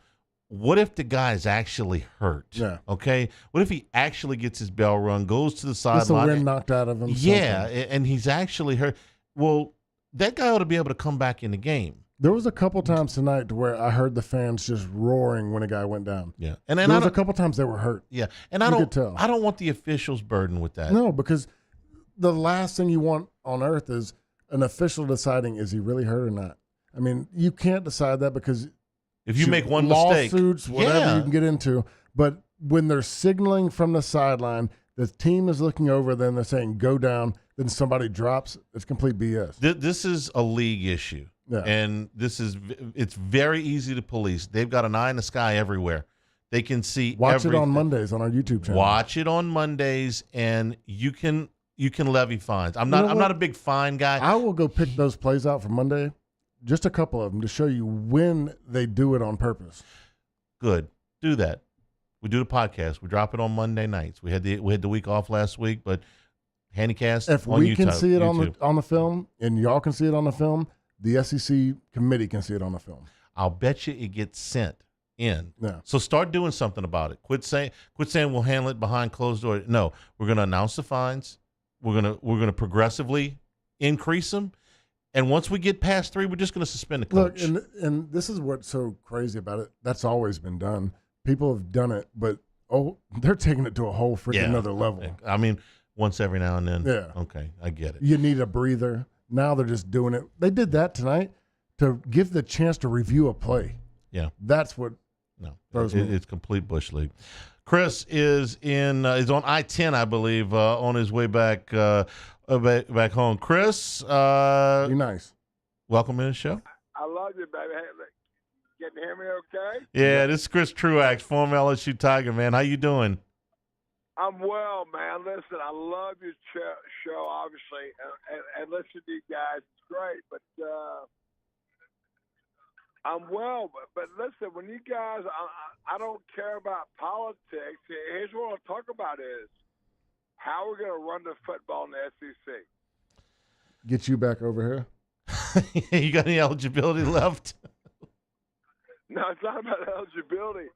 What if the guy is actually hurt? Yeah. Okay. What if he actually gets his bell rung, goes to the sideline, the wind knocked out of him? Yeah, and he's actually hurt. Well, that guy ought to be able to come back in the game. There was a couple times tonight to where I heard the fans just roaring when a guy went down. Yeah, and then there was a couple times they were hurt. Yeah, and I don't want the officials burdened with that. No, because the last thing you want on earth is an official deciding is he really hurt or not. I mean, you can't decide that because if you make one mistake, lawsuits, whatever you can get into. But when they're signaling from the sideline, the team is looking over, then they're saying go down, then somebody drops. It's complete BS. This is a league issue, and it's very easy to police. They've got an eye in the sky everywhere. They can see. Watch it on Mondays on our YouTube channel. Watch it on Mondays, and you can levy fines. I'm not a big fine guy. I will go pick those plays out for Monday. Just a couple of them to show you when they do it on purpose. Good. Do that. We do the podcast. We drop it on Monday nights. We had the week off last week, but Handycast if on we YouTube, can see it on the film and y'all can see it on the film, the SEC committee can see it on the film. I'll bet you it gets sent in. Yeah. So start doing something about it. Quit saying we'll handle it behind closed doors. No, we're going to announce the fines. We're going to progressively increase them. And once we get past 3, we're just going to suspend the coach. Look, and this is what's so crazy about it. That's always been done. People have done it, but they're taking it to a whole freaking another level. I mean, once every now and then. Yeah. Okay, I get it. You need a breather. Now they're just doing it. They did that tonight to give the chance to review a play. Yeah. That's what throws me. It's complete Bush League. Chris is on I-10, I believe, on his way back back home. Chris, be nice. Welcome to the show. I love you, baby. Hey, can you hear me okay? Yeah, this is Chris Truax, former LSU Tiger, man. How you doing? I'm well, man. Listen, I love your show, obviously, and listen to you guys. It's great, but I'm well. But listen, when you guys, I don't care about politics. Here's what I'll talk about is how we're going to run the football in the SEC. Get you back over here. You got any eligibility left? No, it's not about eligibility.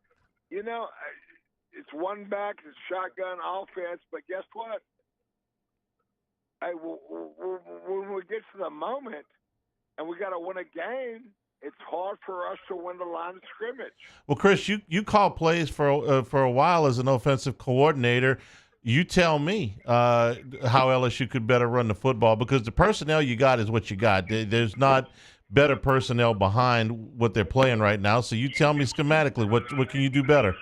It's one back, it's shotgun offense, but guess what? Hey, when we get to the moment and we got to win a game, it's hard for us to win the line of scrimmage. Well, Chris, you call plays for a while as an offensive coordinator. You tell me how LSU could better run the football, because the personnel you got is what you got. There's not better personnel behind what they're playing right now. So you tell me schematically, what can you do better?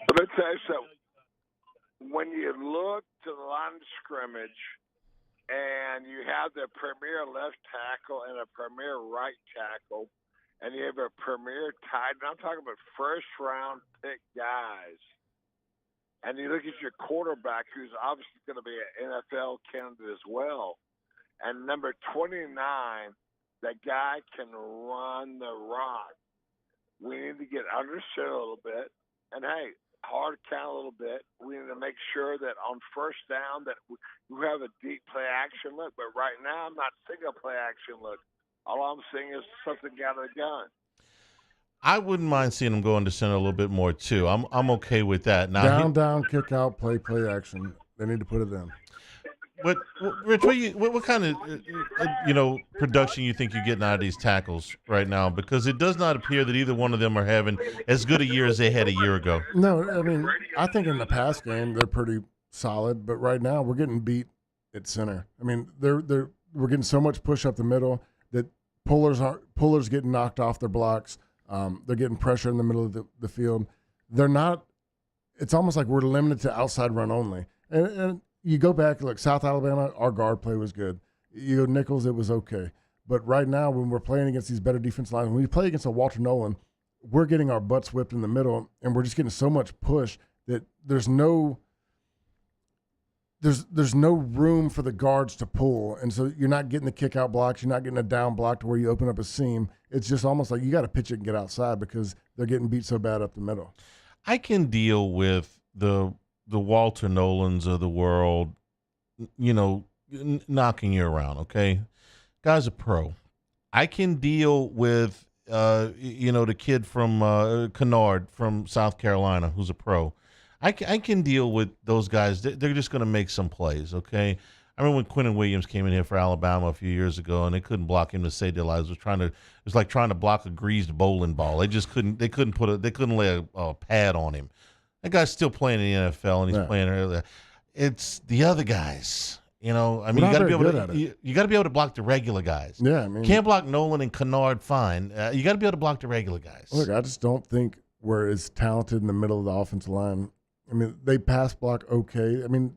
Let me tell you something. When you look to the line of scrimmage and you have the premier left tackle and a premier right tackle, and you have a premier tight end, I'm talking about first-round pick guys, and you look at your quarterback, who's obviously going to be an NFL candidate as well, and number 29, that guy can run the rock. We need to get understood a little bit, and hey, hard count a little bit. We need to make sure that on first down that we have a deep play action look. But right now, I'm not seeing a play action look. All I'm seeing is something out of the gun. I wouldn't mind seeing them go into center a little bit more too. I'm okay with that. Now, down, kick out, play action. They need to put it in. But Rich, what kind of production you think you're getting out of these tackles right now? Because it does not appear that either one of them are having as good a year as they had a year ago. No, I mean, I think in the past game they're pretty solid, but right now we're getting beat at center. I mean, we're getting so much push up the middle that pullers getting knocked off their blocks. They're getting pressure in the middle of the field. They're not. It's almost like we're limited to outside run only. And you go back, look, South Alabama, our guard play was good. You go Nichols, it was okay. But right now, when we're playing against these better defense lines, when we play against a Walter Nolan, we're getting our butts whipped in the middle, and we're just getting so much push that there's no room for the guards to pull. And so you're not getting the kick out blocks. You're not getting a down block to where you open up a seam. It's just almost like you got to pitch it and get outside because they're getting beat so bad up the middle. I can deal with the Walter Nolans of the world, knocking you around, okay? Guy's a pro. I can deal with, the kid from Kennard from South Carolina who's a pro. I can deal with those guys. They're just going to make some plays, okay? I remember when Quentin Williams came in here for Alabama a few years ago, and they couldn't block him to save their lives. It was like trying to block a greased bowling ball. They just couldn't. They couldn't lay a pad on him. That guy's still playing in the NFL, and he's playing earlier. It's the other guys. I mean, you got to be able to. You got to be able to block the regular guys. Yeah, I mean, can't block Nolan and Kennard. Fine, you got to be able to block the regular guys. Look, I just don't think we're as talented in the middle of the offensive line. I mean, they pass block okay. I mean,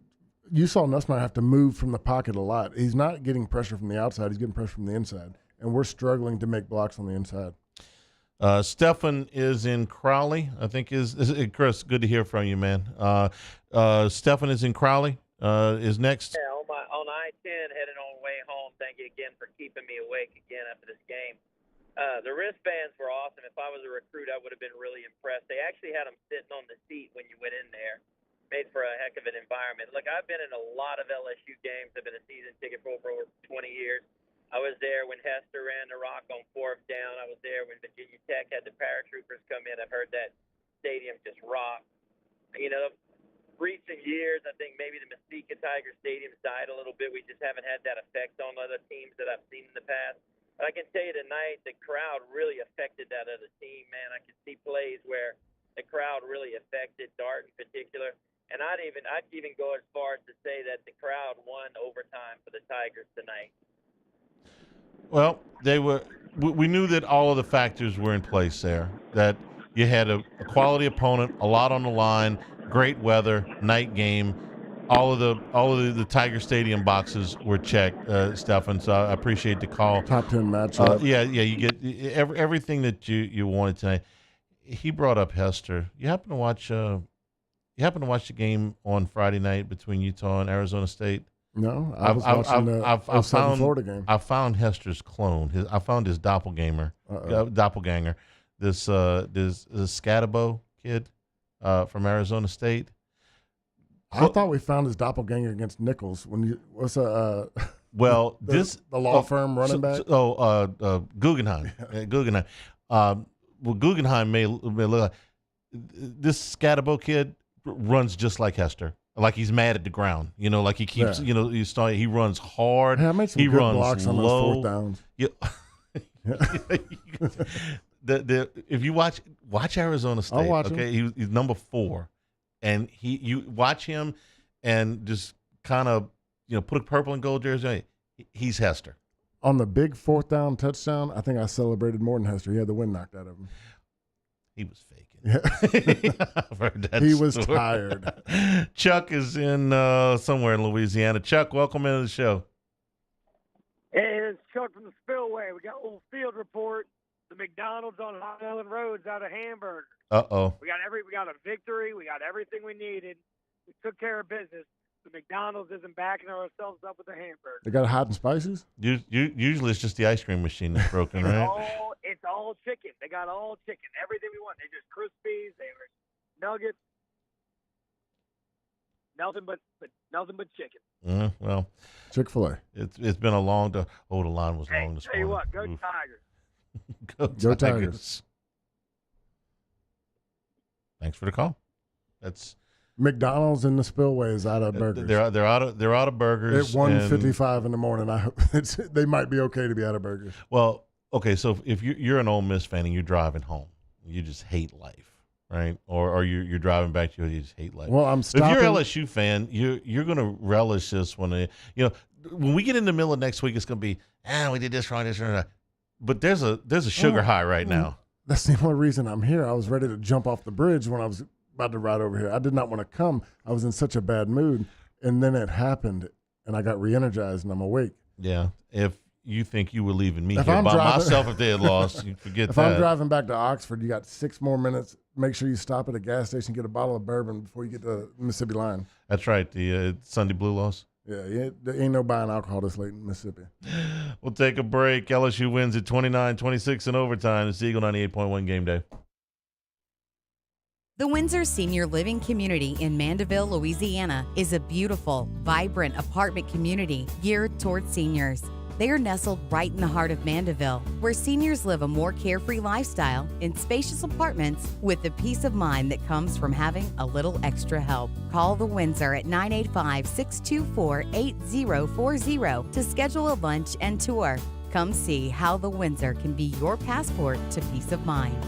you saw Nussmeier have to move from the pocket a lot. He's not getting pressure from the outside. He's getting pressure from the inside, and we're struggling to make blocks on the inside. Stefan is in Crowley. I think is Chris. Good to hear from you, man. Stefan is in Crowley. Is next. Yeah, on I-10 heading on the way home. Thank you again for keeping me awake again after this game. The wristbands were awesome. If I was a recruit, I would have been really impressed. They actually had them sitting on the seat when you went in there. Made for a heck of an environment. Look, I've been in a lot of LSU games. I've been a season ticket for over 20 years. I was there when Hester ran the rock on 4th down. I was there when Virginia Tech had the paratroopers come in. I've heard that stadium just rock. Recent years, I think maybe the mystique of Tiger Stadium's died a little bit. We just haven't had that effect on other teams that I've seen in the past. But I can tell you tonight, the crowd really affected that other team, man. I could see plays where the crowd really affected Dart in particular. And I'd even go as far as to say that the crowd won overtime for the Tigers tonight. Well, we knew that all of the factors were in place there, that you had a quality opponent, a lot on the line, great weather, night game. All of the Tiger Stadium boxes were checked, Stefan, so I appreciate the call. Top 10 matchup. Yeah, you get everything that you wanted tonight. He brought up Hester. You happen to watch the game on Friday night between Utah and Arizona State? No, I was watching the Florida game. I found Hester's clone. I found his doppelganger. This Scatabo kid from Arizona State. I thought we found his doppelganger against Nichols the law firm running back. Guggenheim. Guggenheim. Guggenheim may look like this Scatabo kid runs just like Hester. Like he's mad at the ground, like he keeps, he runs hard. Yeah, I made some he good runs blocks on low. those 4th downs. If you watch Arizona State, I'll watch okay, he's number 4, and you watch him and just kind of put a purple and gold jersey on. He's Hester. On the big 4th down touchdown, I think I celebrated more than Hester. He had the wind knocked out of him. He was faking. Yeah. I've heard that he was story. tired. Chuck is in somewhere in Louisiana. Chuck, welcome into the show. Hey, it's Chuck from the Spillway. We got a little field report. The McDonald's on Highland Road's out of hamburgers. Uh-oh. We got a victory. We got everything we needed. We took care of business. The McDonald's isn't backing ourselves up with the hamburger. They got hot and spices? Usually it's just the ice cream machine that's broken, right? It's all chicken. They got all chicken. Everything we want. They just Krispies. They were nuggets. Nothing but chicken. Well, Chick-fil-A. It's been a long time. Oh, the line was long this morning. Tell you what, go Oof. Tigers. Go Tigers. Thanks for the call. That's McDonald's in the spillway is out of burgers. They're out of burgers At 1:55 in the morning. I hope they might be okay to be out of burgers. Well, okay, so if you're an Ole Miss fan and you're driving home, you just hate life, right? Or you're driving back to you just hate life. Well, if you're an LSU fan, you're going to relish this when when we get in the middle of next week, it's going to be we did this wrong, this wrong. But there's a sugar high right now. That's the only reason I'm here. I was ready to jump off the bridge when I was about to ride over here. I did not want to come. I was in such a bad mood, and then it happened, and I got re-energized, and I'm awake. Yeah, if you think you were leaving me here by myself if they had lost, you forget if that. I'm driving back to Oxford, you got 6 more minutes. Make sure you stop at a gas station, get a bottle of bourbon before you get to the Mississippi line. That's right, the Sunday Blue loss. Yeah, there ain't no buying alcohol this late in Mississippi. We'll take a break. LSU wins at 29-26 in overtime. It's Eagle 98.1 Game Day. The Windsor Senior Living Community in Mandeville, Louisiana is a beautiful, vibrant apartment community geared toward seniors. They are nestled right in the heart of Mandeville, where seniors live a more carefree lifestyle in spacious apartments with the peace of mind that comes from having a little extra help. Call the Windsor at 985-624-8040 to schedule a lunch and tour. Come see how the Windsor can be your passport to peace of mind.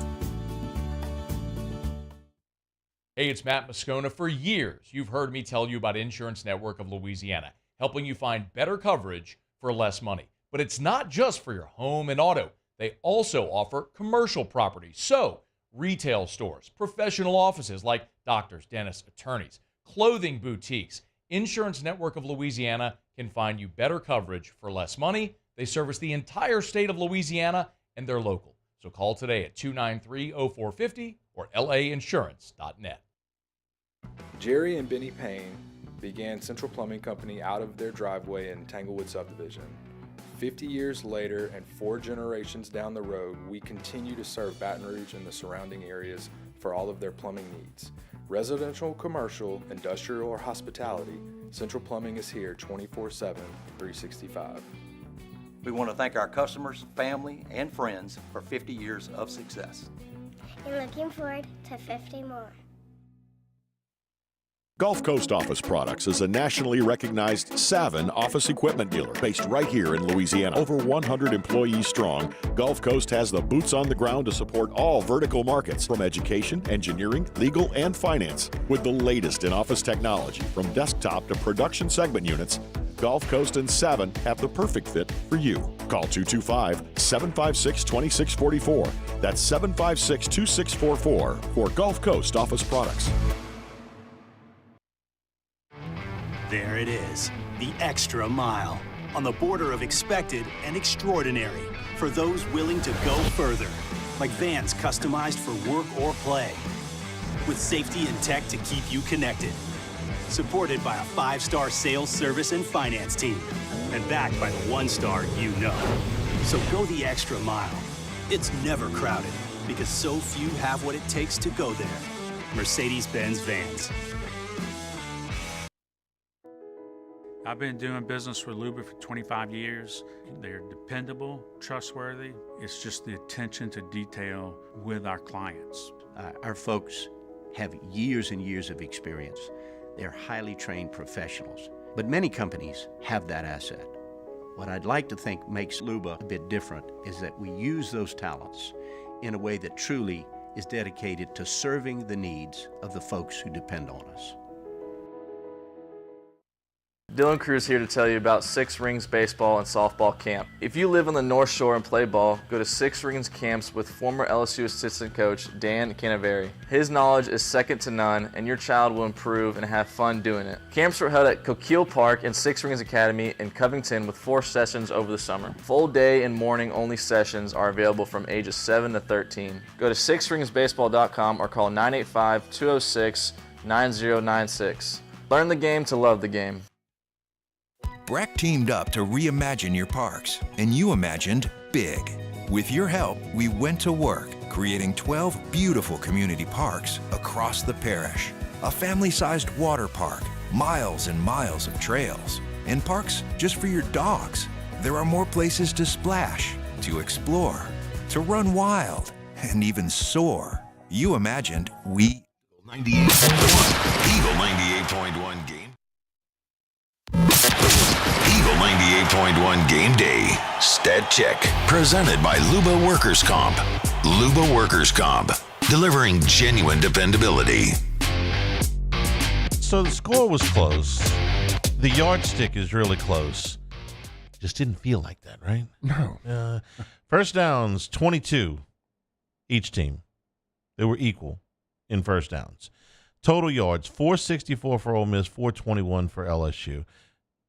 Hey, it's Matt Moscona. For years, you've heard me tell you about Insurance Network of Louisiana, helping you find better coverage for less money. But it's not just for your home and auto. They also offer commercial properties. So, retail stores, professional offices like doctors, dentists, attorneys, clothing boutiques. Insurance Network of Louisiana can find you better coverage for less money. They service the entire state of Louisiana, and they're local. So call today at 293-0450 or lainsurance.net. Jerry and Benny Payne began Central Plumbing Company out of their driveway in Tanglewood subdivision. 50 years later and 4 generations down the road, we continue to serve Baton Rouge and the surrounding areas for all of their plumbing needs. Residential, commercial, industrial, or hospitality, Central Plumbing is here 24/7, 365. We want to thank our customers, family, and friends for 50 years of success. And looking forward to 50 more. Gulf Coast Office Products is a nationally recognized Savin office equipment dealer based right here in Louisiana. Over 100 employees strong, Gulf Coast has the boots on the ground to support all vertical markets, from education, engineering, legal, and finance. With the latest in office technology, from desktop to production segment units, Gulf Coast and Savin have the perfect fit for you. Call 225-756-2644. That's 756-2644 for Gulf Coast Office Products. There it is, the extra mile, on the border of expected and extraordinary for those willing to go further, like vans customized for work or play, with safety and tech to keep you connected, supported by a 5-star sales, service, and finance team, and backed by the 1-star you know. So go the extra mile. It's never crowded, because so few have what it takes to go there. Mercedes-Benz Vans. I've been doing business with Luba for 25 years. They're dependable, trustworthy. It's just the attention to detail with our clients. Our folks have years and years of experience. They're highly trained professionals, but many companies have that asset. What I'd like to think makes Luba a bit different is that we use those talents in a way that truly is dedicated to serving the needs of the folks who depend on us. Dylan Cruz here to tell you about Six Rings Baseball and Softball Camp. If you live on the North Shore and play ball, go to Six Rings Camps with former LSU assistant coach Dan Canaveri. His knowledge is second to none, and your child will improve and have fun doing it. Camps are held at Coquille Park and Six Rings Academy in Covington with 4 sessions over the summer. Full day and morning only sessions are available from ages 7 to 13. Go to sixringsbaseball.com or call 985-206-9096. Learn the game to love the game. Breck teamed up to reimagine your parks, and you imagined big. With your help, we went to work, creating 12 beautiful community parks across the parish. A family-sized water park, miles and miles of trails, and parks just for your dogs. There are more places to splash, to explore, to run wild, and even soar. You imagined we Eagle 98.1 game. Eagle 98.1 game day. Stat check. Presented by Luba Workers Comp. Luba Workers Comp. Delivering genuine dependability. So the score was close. The yardstick is really close. Just didn't feel like that, right? No. First downs, 22 each team. They were equal in first downs. Total yards, 464 for Ole Miss, 421 for LSU.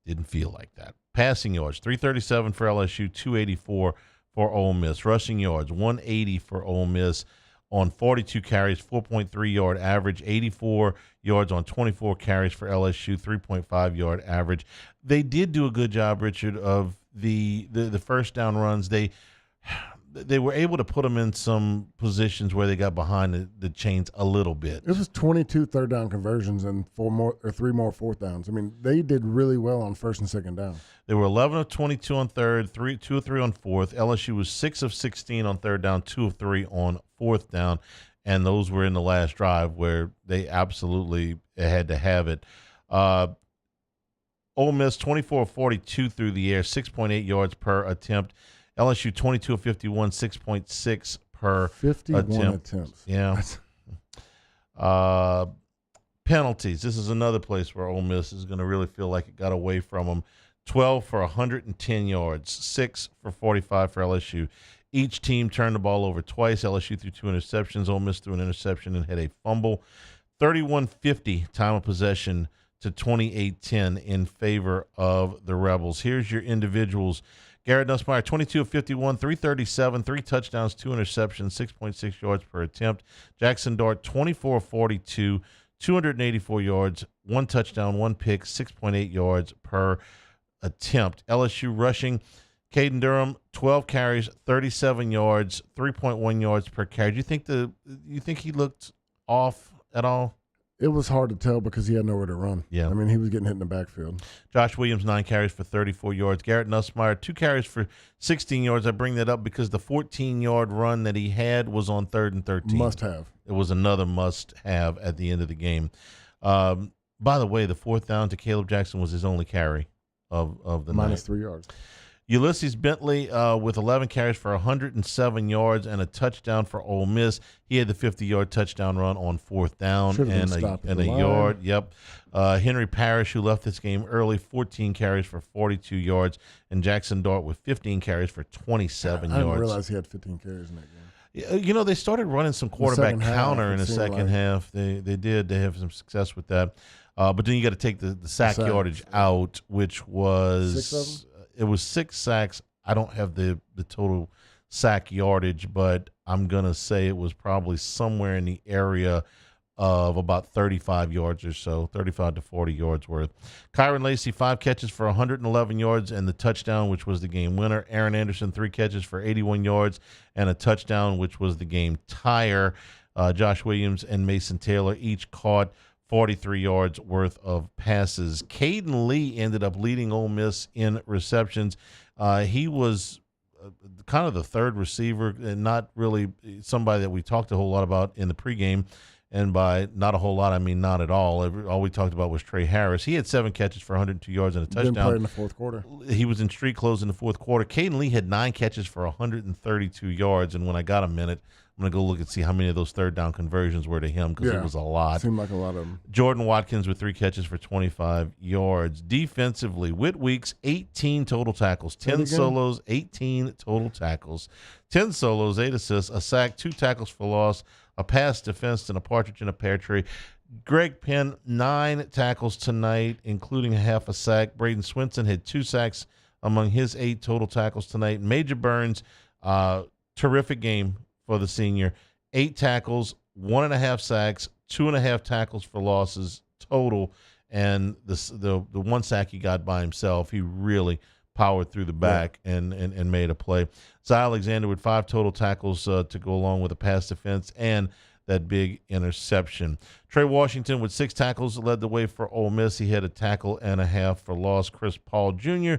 Didn't feel like that. Passing yards, 337 for LSU, 284 for Ole Miss. Rushing yards, 180 for Ole Miss on 42 carries, 4.3 yard average, 84 yards on 24 carries for LSU, 3.5 yard average. They did do a good job, Richard, of the first down runs. They were able to put them in some positions where they got behind the chains a little bit. It was 22 third down conversions and 3 more fourth downs. I mean, they did really well on first and second down. They were 11 of 22 on third, 2 of 3 on fourth. LSU was 6 of 16 on third down, 2 of 3 on fourth down, and those were in the last drive where they absolutely had to have it. Ole Miss 24 of 42 through the air, 6.8 yards per attempt. LSU 22 of 51, 6.6 per 51 attempts. Yeah. Penalties. This is another place where Ole Miss is going to really feel like it got away from them. 12 for 110 yards, 6 for 45 for LSU. Each team turned the ball over twice. LSU threw 2 interceptions. Ole Miss threw an interception and had a fumble. 31-50 time of possession to 28-10 in favor of the Rebels. Here's your individuals. Garrett Nussmeier, 22 of 51, 337, 3 touchdowns, 2 interceptions, 6.6 yards per attempt. Jackson Dart, 24 of 42, 284 yards, 1 touchdown, 1 pick, 6.8 yards per attempt. LSU rushing, Caden Durham, 12 carries, 37 yards, 3.1 yards per carry. Do you think he looked off at all? It was hard to tell because he had nowhere to run. Yeah. I mean, he was getting hit in the backfield. Josh Williams, 9 carries for 34 yards. Garrett Nussmeier, 2 carries for 16 yards. I bring that up because the 14-yard run that he had was on 3rd and 13. Must have. It was another must-have at the end of the game. By the way, the 4th down to Caleb Jackson was his only carry of the night. Minus 3 yards. Ulysses Bentley with 11 carries for 107 yards and a touchdown for Ole Miss. He had the 50-yard touchdown run on 4th down and a yard. Yep. Henry Parrish, who left this game early, 14 carries for 42 yards, and Jackson Dart with 15 carries for 27 yards. I didn't realize he had 15 carries in that game. You know, they started running some quarterback counter in the second half. They did. They have some success with that. But then you got to take the sack yardage out, which was 6 of them? It was 6 sacks. I don't have the total sack yardage, but I'm going to say it was probably somewhere in the area of about 35 yards or so, 35 to 40 yards worth. Kyron Lacey, 5 catches for 111 yards and the touchdown, which was the game winner. Aaron Anderson, 3 catches for 81 yards and a touchdown, which was the game tire. Josh Williams and Mason Taylor each caught 43 yards worth of passes. Caden Lee ended up leading Ole Miss in receptions. He was kind of the third receiver and not really somebody that we talked a whole lot about in the pregame. And by not a whole lot, I mean not at all. All we talked about was Trey Harris. He had 7 catches for 102 yards and a touchdown. Didn't play in the fourth quarter. He was in street clothes in the fourth quarter. Caden Lee had 9 catches for 132 yards. And when I got a minute, I'm going to go look and see how many of those third down conversions were to him because it was a lot. Seemed like a lot of them. Jordan Watkins with 3 catches for 25 yards. Defensively, Whit Weeks, 18 total tackles, 10 solos, 18 total tackles, 10 solos, 8 assists, a sack, 2 tackles for loss, a pass defense, and a partridge in a pear tree. Greg Penn, 9 tackles tonight, including a half a sack. Braden Swinson had 2 sacks among his 8 total tackles tonight. Major Burns, terrific game for the senior. 8 tackles, 1.5 sacks, 2.5 tackles for losses total, and the 1 sack he got by himself. He really powered through the back and made a play. Zy Alexander with 5 total tackles to go along with a pass defense and that big interception. Trey Washington with 6 tackles led the way for Ole Miss. He had a tackle and a half for loss. Chris Paul Jr.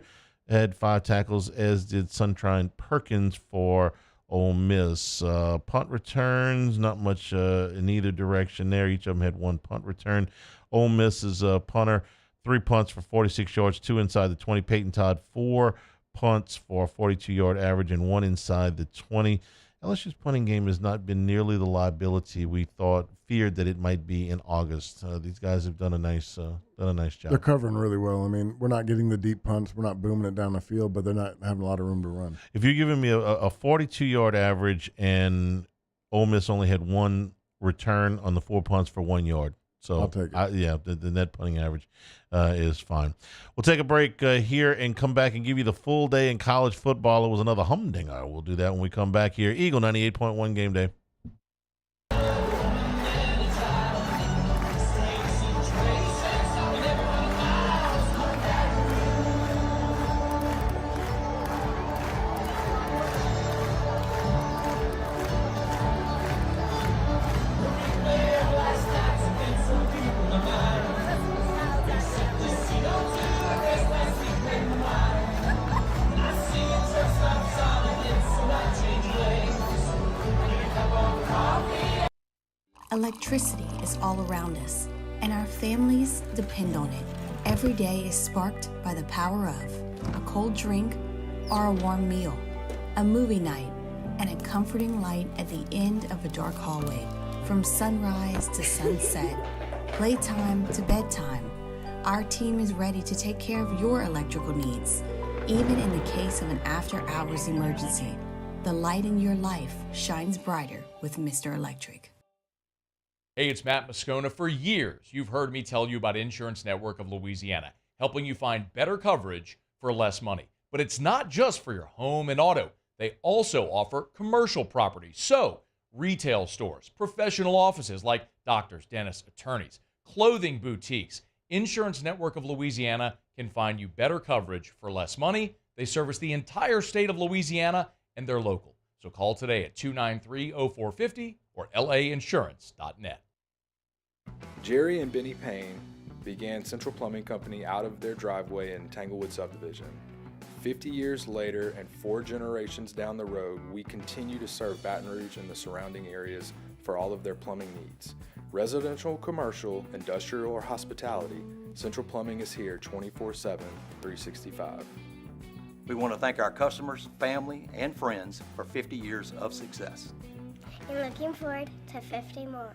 had 5 tackles, as did Sunshine Perkins for Ole Miss. Punt returns, not much in either direction there. Each of them had one punt return. Ole Miss's punter, 3 punts for 46 yards, 2 inside the 20. Peyton Todd, 4 punts for a 42-yard average and 1 inside the 20. LSU's punting game has not been nearly the liability we feared that it might be in August. These guys have done a nice job. They're covering really well. I mean, we're not getting the deep punts. We're not booming it down the field, but they're not having a lot of room to run. If you're giving me a 42-yard average and Ole Miss only had 1 return on the 4 punts for 1 yard. So I'll take it. The net punting average is fine. We'll take a break here and come back and give you the full day in college football. It was another humdinger. We'll do that when we come back here. Eagle 98.1 Game Day. Electricity is all around us, and our families depend on it. Every day is sparked by the power of a cold drink or a warm meal, a movie night, and a comforting light at the end of a dark hallway. From sunrise to sunset, playtime to bedtime, our team is ready to take care of your electrical needs. Even in the case of an after-hours emergency, the light in your life shines brighter with Mr. Electric. Hey, it's Matt Moscona. For years, you've heard me tell you about Insurance Network of Louisiana, helping you find better coverage for less money. But it's not just for your home and auto. They also offer commercial property. So, retail stores, professional offices like doctors, dentists, attorneys, clothing boutiques. Insurance Network of Louisiana can find you better coverage for less money. They service the entire state of Louisiana, and they're local. So call today at 293-0450 or lainsurance.net. Jerry and Benny Payne began Central Plumbing Company out of their driveway in Tanglewood subdivision. 50 years later and 4 generations down the road, we continue to serve Baton Rouge and the surrounding areas for all of their plumbing needs. Residential, commercial, industrial, or hospitality, Central Plumbing is here 24/7, 365. We want to thank our customers, family, and friends for 50 years of success. And looking forward to 50 more.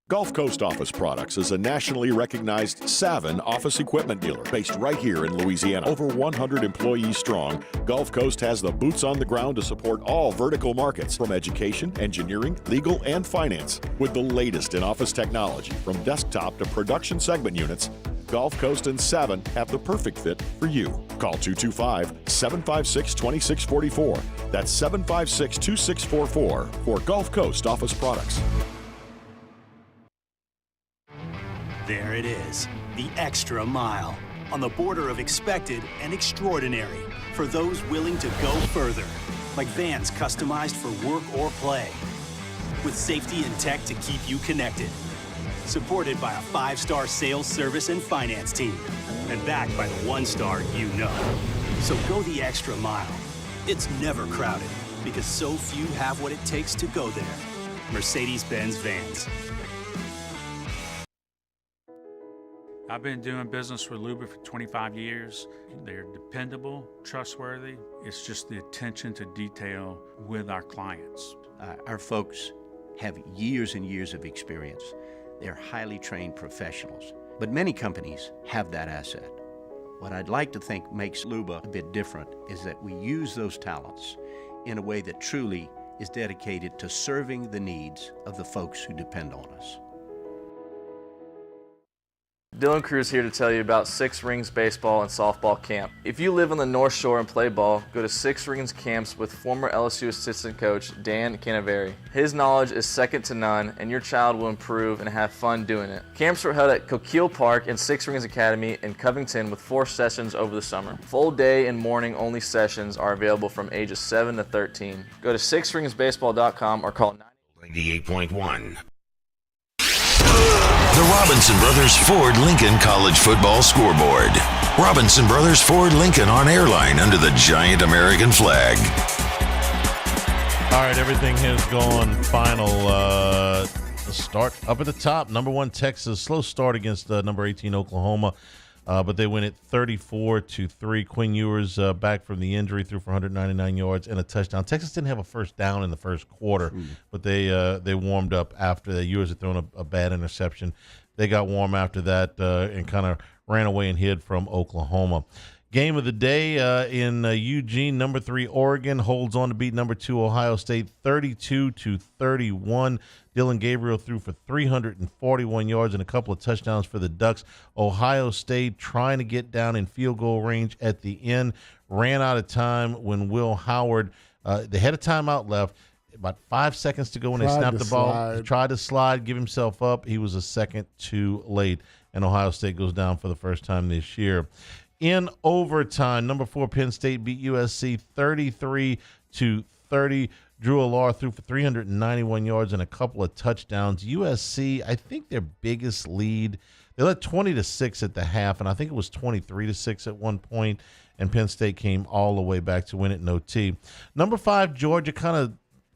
Gulf Coast Office Products is a nationally recognized Savin office equipment dealer based right here in Louisiana. Over 100 employees strong, Gulf Coast has the boots on the ground to support all vertical markets from education, engineering, legal, and finance. With the latest in office technology from desktop to production segment units, Gulf Coast and Savin have the perfect fit for you. Call 225-756-2644. That's 756-2644 for Gulf Coast Office Products. There it is, the extra mile, on the border of expected and extraordinary for those willing to go further, like vans customized for work or play, with safety and tech to keep you connected, supported by a 5-star sales, service, and finance team, and backed by the 1-star you know. So go the extra mile. It's never crowded, because so few have what it takes to go there. Mercedes-Benz Vans. I've been doing business with Luba for 25 years. They're dependable, trustworthy. It's just the attention to detail with our clients. Our folks have years and years of experience. They're highly trained professionals. But many companies have that asset. What I'd like to think makes Luba a bit different is that we use those talents in a way that truly is dedicated to serving the needs of the folks who depend on us. Dylan Cruz here to tell you about Six Rings Baseball and Softball Camp. If you live on the North Shore and play ball, go to Six Rings Camps with former LSU assistant coach Dan Canaveri. His knowledge is second to none, and your child will improve and have fun doing it. Camps were held at Coquille Park and Six Rings Academy in Covington with 4 sessions over the summer. Full day and morning only sessions are available from ages 7 to 13. Go to sixringsbaseball.com or call 98.1. The Robinson Brothers Ford Lincoln College Football Scoreboard. Robinson Brothers Ford Lincoln on airline under the giant American flag. All right, everything has gone final. Start up at the top. Number 1, Texas. Slow start against number 18, Oklahoma. But they win it 34-3. Quinn Ewers back from the injury, threw for 199 yards and a touchdown. Texas didn't have a first down in the first quarter, but they warmed up after that. Ewers had thrown a bad interception. They got warm after that and kind of ran away and hid from Oklahoma. Game of the day in Eugene, number 3 Oregon holds on to beat number 2 Ohio State 32-31. Dylan Gabriel threw for 341 yards and a couple of touchdowns for the Ducks. Ohio State trying to get down in field goal range at the end, ran out of time when Will Howard, they had a timeout left, about 5 seconds to go when they snapped the ball. He tried to slide, give himself up. He was a second too late, and Ohio State goes down for the first time this year. In overtime, number 4 Penn State beat USC 33-30. Drew Allar threw for 391 yards and a couple of touchdowns. USC, I think their biggest lead, they led 20-6 at the half, and I think it was 23-6 at one point, and Penn State came all the way back to win it in OT. Number 5, Georgia kind of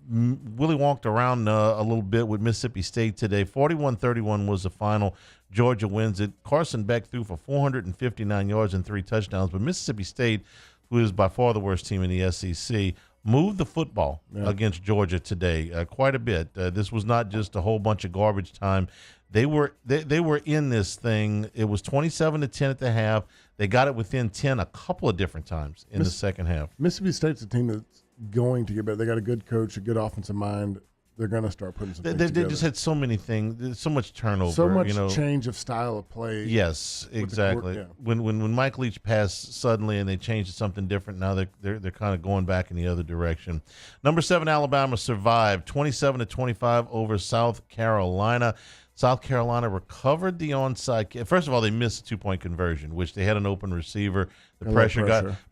Willie walked around a little bit with Mississippi State today. 41-31 was the final. Georgia wins it. Carson Beck threw for 459 yards and 3 touchdowns, but Mississippi State, who is by far the worst team in the SEC, moved the football against Georgia today quite a bit. This was not just a whole bunch of garbage time. They were in this thing. It was 27-10 at the half. They got it within 10 a couple of different times in the second half. Mississippi State's a team that's going to get better. They got a good coach, a good offensive mind. They're going to start putting some things together. They just had so many things, so much turnover. So much change of style of play. Yes, exactly. When Mike Leach passed suddenly and they changed to something different, now they're kind of going back in the other direction. Number 7, Alabama survived 27-25 over South Carolina. South Carolina recovered the onside kick. First of all, they missed a 2-point conversion, which they had an open receiver. The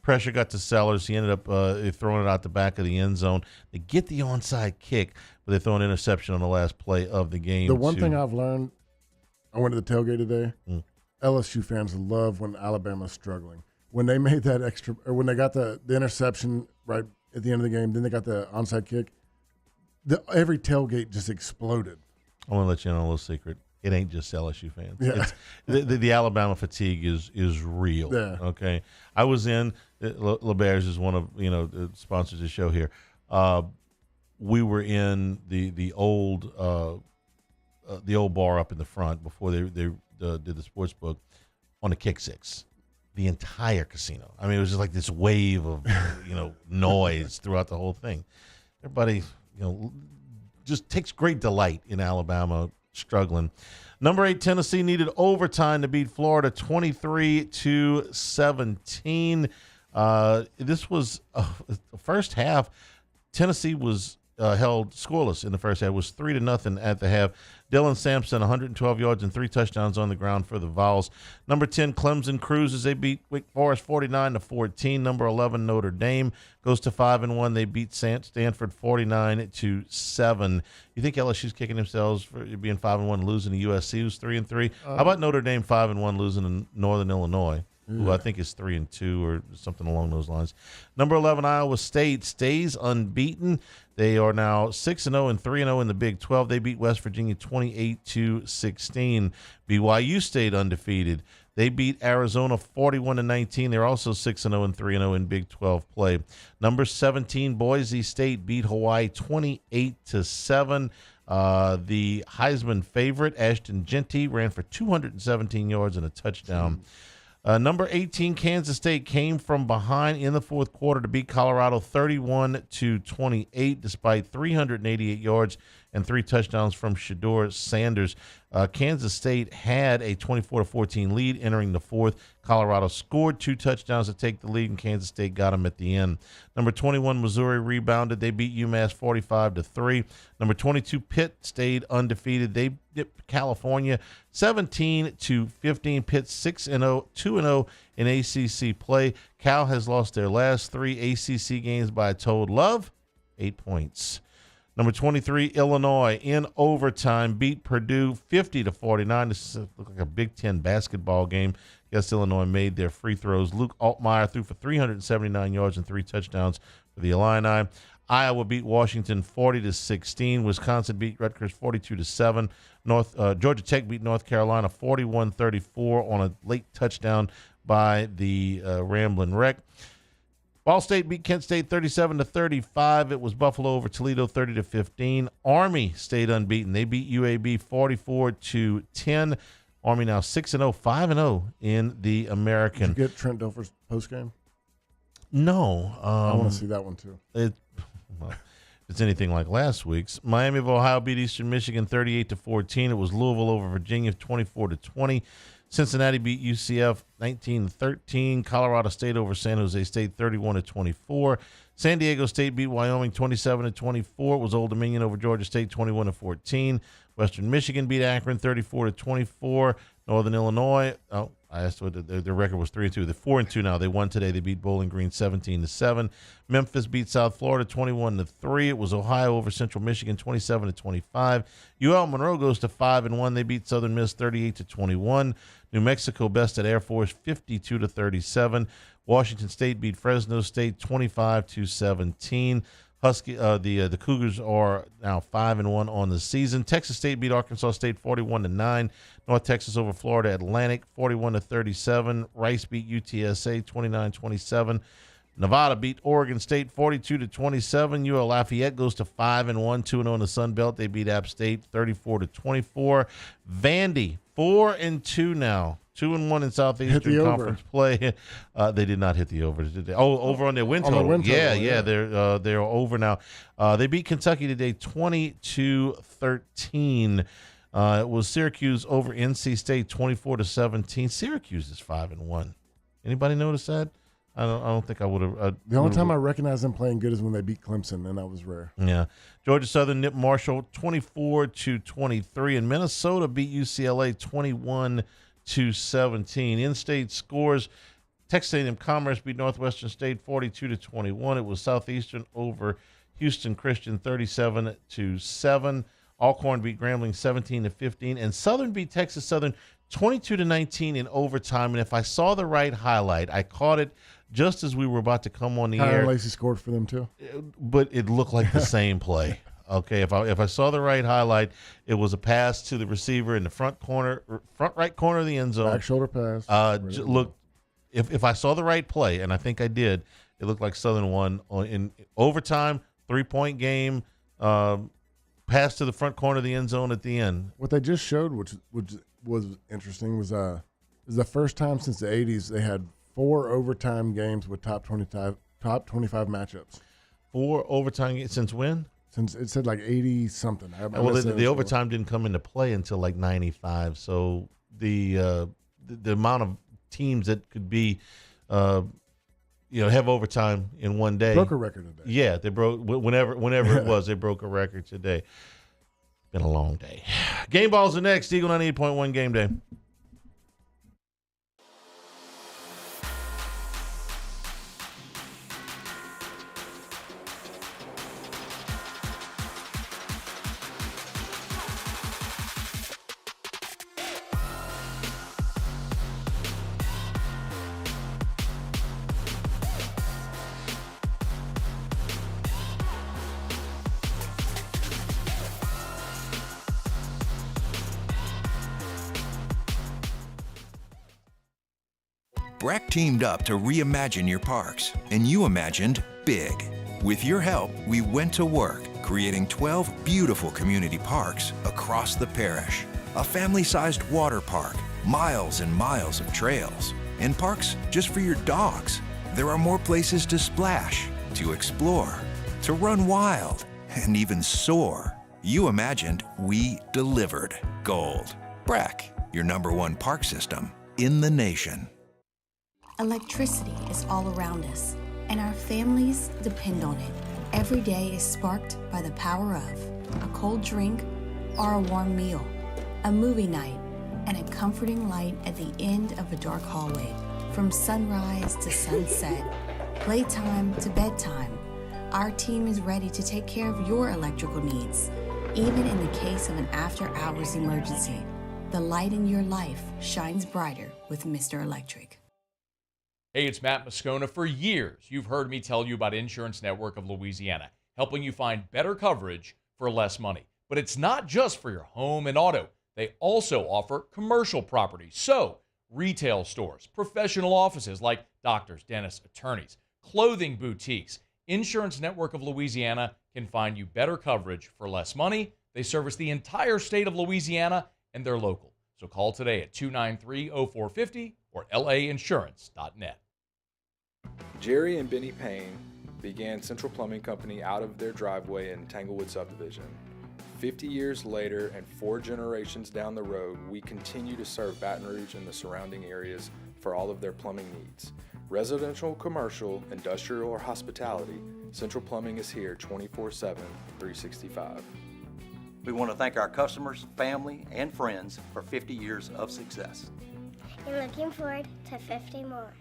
pressure got to Sellers. He ended up throwing it out the back of the end zone. They get the onside kick, but they throw an interception on the last play of the game. The one thing I've learned, I went to the tailgate today. LSU fans love when Alabama's struggling. When they made that extra, or when they got the interception right at the end of the game, then they got the onside kick. Every tailgate just exploded. I want to let you know a little secret. It ain't just LSU fans. Yeah. The Alabama fatigue is real. Yeah. Okay. I was in LeBear's is one of the sponsors of the show here. We were in the old bar up in the front before they did the sports book on the Kick Six. The entire casino. I mean, it was just like this wave of noise throughout the whole thing. Everybody just takes great delight in Alabama struggling. Number 8, Tennessee needed overtime to beat Florida 23-17. This was the first half. Tennessee was held scoreless in the first half. It was 3-0 at the half. Dylan Sampson, 112 yards and 3 touchdowns on the ground for the Vols. Number 10, Clemson cruises. They beat Wake Forest 49-14. Number 11, Notre Dame goes to 5-1. They beat Stanford 49-7. You think LSU's kicking themselves for being 5-1, losing to USC, who's 3-3? How about Notre Dame 5-1, losing to Northern Illinois, who I think is 3-2 or something along those lines. Number 11, Iowa State stays unbeaten. They are now 6-0 and 3-0 in the Big 12. They beat West Virginia 28-16. BYU stayed undefeated. They beat Arizona 41-19. They're also 6-0 and 3-0 in Big 12 play. Number 17, Boise State beat Hawaii 28-7. The Heisman favorite, Ashton Genty, ran for 217 yards and a touchdown. Number 18, Kansas State came from behind in the fourth quarter to beat Colorado 31-28, despite 388 yards and 3 touchdowns from Shedeur Sanders. Kansas State had a 24-14 lead entering the fourth. Colorado scored 2 touchdowns to take the lead, and Kansas State got them at the end. Number 21, Missouri rebounded. They beat UMass 45-3. Number 22, Pitt stayed undefeated. They dipped California 17-15. Pitt 6-0, 2-0 in ACC play. Cal has lost their last 3 ACC games by a total of 8 points. Number 23, Illinois, in overtime, beat Purdue 50-49. This looked like a Big Ten basketball game. Yes, Illinois made their free throws. Luke Altmaier threw for 379 yards and 3 touchdowns for the Illini. Iowa beat Washington 40-16. Wisconsin beat Rutgers 42-7. Georgia Tech beat North Carolina 41-34 on a late touchdown by the Ramblin' Wreck. Ball State beat Kent State 37-35. It was Buffalo over Toledo 30-15. Army stayed unbeaten. They beat UAB 44-10. Army now 6-0, 5-0 in the American. Did you get Trent Dilfer's postgame? No. I want to see that one too. Well, if it's anything like last week's. Miami of Ohio beat Eastern Michigan 38-14. It was Louisville over Virginia 24-20. Cincinnati beat UCF 19-13. Colorado State over San Jose State 31-24. San Diego State beat Wyoming 27-24. It was Old Dominion over Georgia State 21-14. Western Michigan beat Akron 34-24. Northern Illinois, I asked what their record was 3-2. They're 4-2 now. They won today. They beat Bowling Green 17-7. Memphis beat South Florida 21-3. It was Ohio over Central Michigan 27-25. UL Monroe goes to 5-1. They beat Southern Miss 38-21. New Mexico bested Air Force 52-37. Washington State beat Fresno State 25-17. The Cougars are now 5-1 on the season. Texas State beat Arkansas State 41-9. North Texas over Florida Atlantic 41-37. Rice beat UTSA 29-27. Nevada beat Oregon State 42-27. UL Lafayette goes to 5-1, 2-0 in the Sun Belt. They beat App State 34-24. Vandy 4-2 now. 2-1 in Southeastern Conference play. They did not hit the over. Did they? Oh, over on their win total. Yeah. They're over now. They beat Kentucky today 20-13. It was Syracuse over NC State 24-17. Syracuse is 5-1. Anybody notice that? I don't think I would have. The only time I recognize them playing good is when they beat Clemson, and that was rare. Yeah. Georgia Southern nipped Marshall 24-23, and Minnesota beat UCLA 21-17. In-state scores: Texas A&M Commerce beat Northwestern State 42-21. It was Southeastern over Houston Christian 37-7. Alcorn beat Grambling 17-15, and Southern beat Texas Southern 22-19 in overtime. And if I saw the right highlight, I caught it just as we were about to come on the air. Tyler Lacey scored for them too, but it looked like the same play. Okay, if I saw the right highlight, it was a pass to the receiver in the front right corner of the end zone. Back shoulder pass. Look, if I saw the right play, and I think I did, it looked like Southern won in overtime, 3-point game. Pass to the front corner of the end zone at the end. What they just showed, which was interesting, was the first time since the 80s they had 4 overtime games with top 25 matchups. 4 overtime games since when? Since it said like 80 something. Well, the overtime didn't come into play until like 95. So the amount of teams that could be have overtime in one day. Broke a record today. Yeah, they broke whenever it was. They broke a record today. Been a long day. Game balls are next. Eagle 98.1 Game Day. Breck teamed up to reimagine your parks, and you imagined big. With your help, we went to work, creating 12 beautiful community parks across the parish. A family-sized water park, miles and miles of trails, and parks just for your dogs. There are more places to splash, to explore, to run wild, and even soar. You imagined, we delivered. Gold. Breck, your #1 park system in the nation. Electricity is all around us, and our families depend on it. Every day is sparked by the power of a cold drink or a warm meal, a movie night, and a comforting light at the end of a dark hallway. From sunrise to sunset, playtime to bedtime, our team is ready to take care of your electrical needs. Even in the case of an after-hours emergency, the light in your life shines brighter with Mr. Electric. Hey, it's Matt Moscona. For years, you've heard me tell you about Insurance Network of Louisiana, helping you find better coverage for less money. But it's not just for your home and auto. They also offer commercial property. So, retail stores, professional offices like doctors, dentists, attorneys, clothing boutiques. Insurance Network of Louisiana can find you better coverage for less money. They service the entire state of Louisiana, and they're local. So call today at 293-0450 or lainsurance.net. Jerry and Benny Payne began Central Plumbing Company out of their driveway in Tanglewood subdivision. 50 years later and 4 generations down the road, we continue to serve Baton Rouge and the surrounding areas for all of their plumbing needs. Residential, commercial, industrial, or hospitality, Central Plumbing is here 24/7, 365. We want to thank our customers, family, and friends for 50 years of success. And looking forward to 50 more.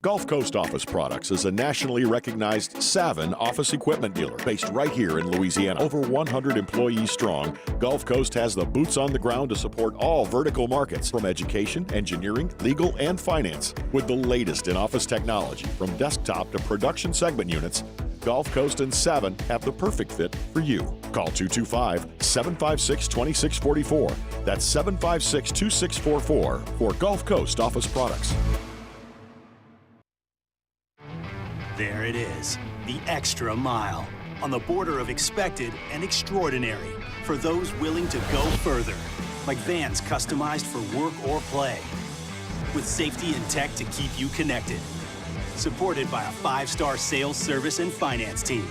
Gulf Coast Office Products is a nationally recognized Savin office equipment dealer based right here in Louisiana. Over 100 employees strong, Gulf Coast has the boots on the ground to support all vertical markets, from education, engineering, legal, and finance. With the latest in office technology, from desktop to production segment units, Gulf Coast and Savin have the perfect fit for you. Call 225-756-2644. That's 756-2644 for Gulf Coast Office Products. There it is, the extra mile, on the border of expected and extraordinary, for those willing to go further, like vans customized for work or play, with safety and tech to keep you connected, supported by a 5-star sales, service, and finance team,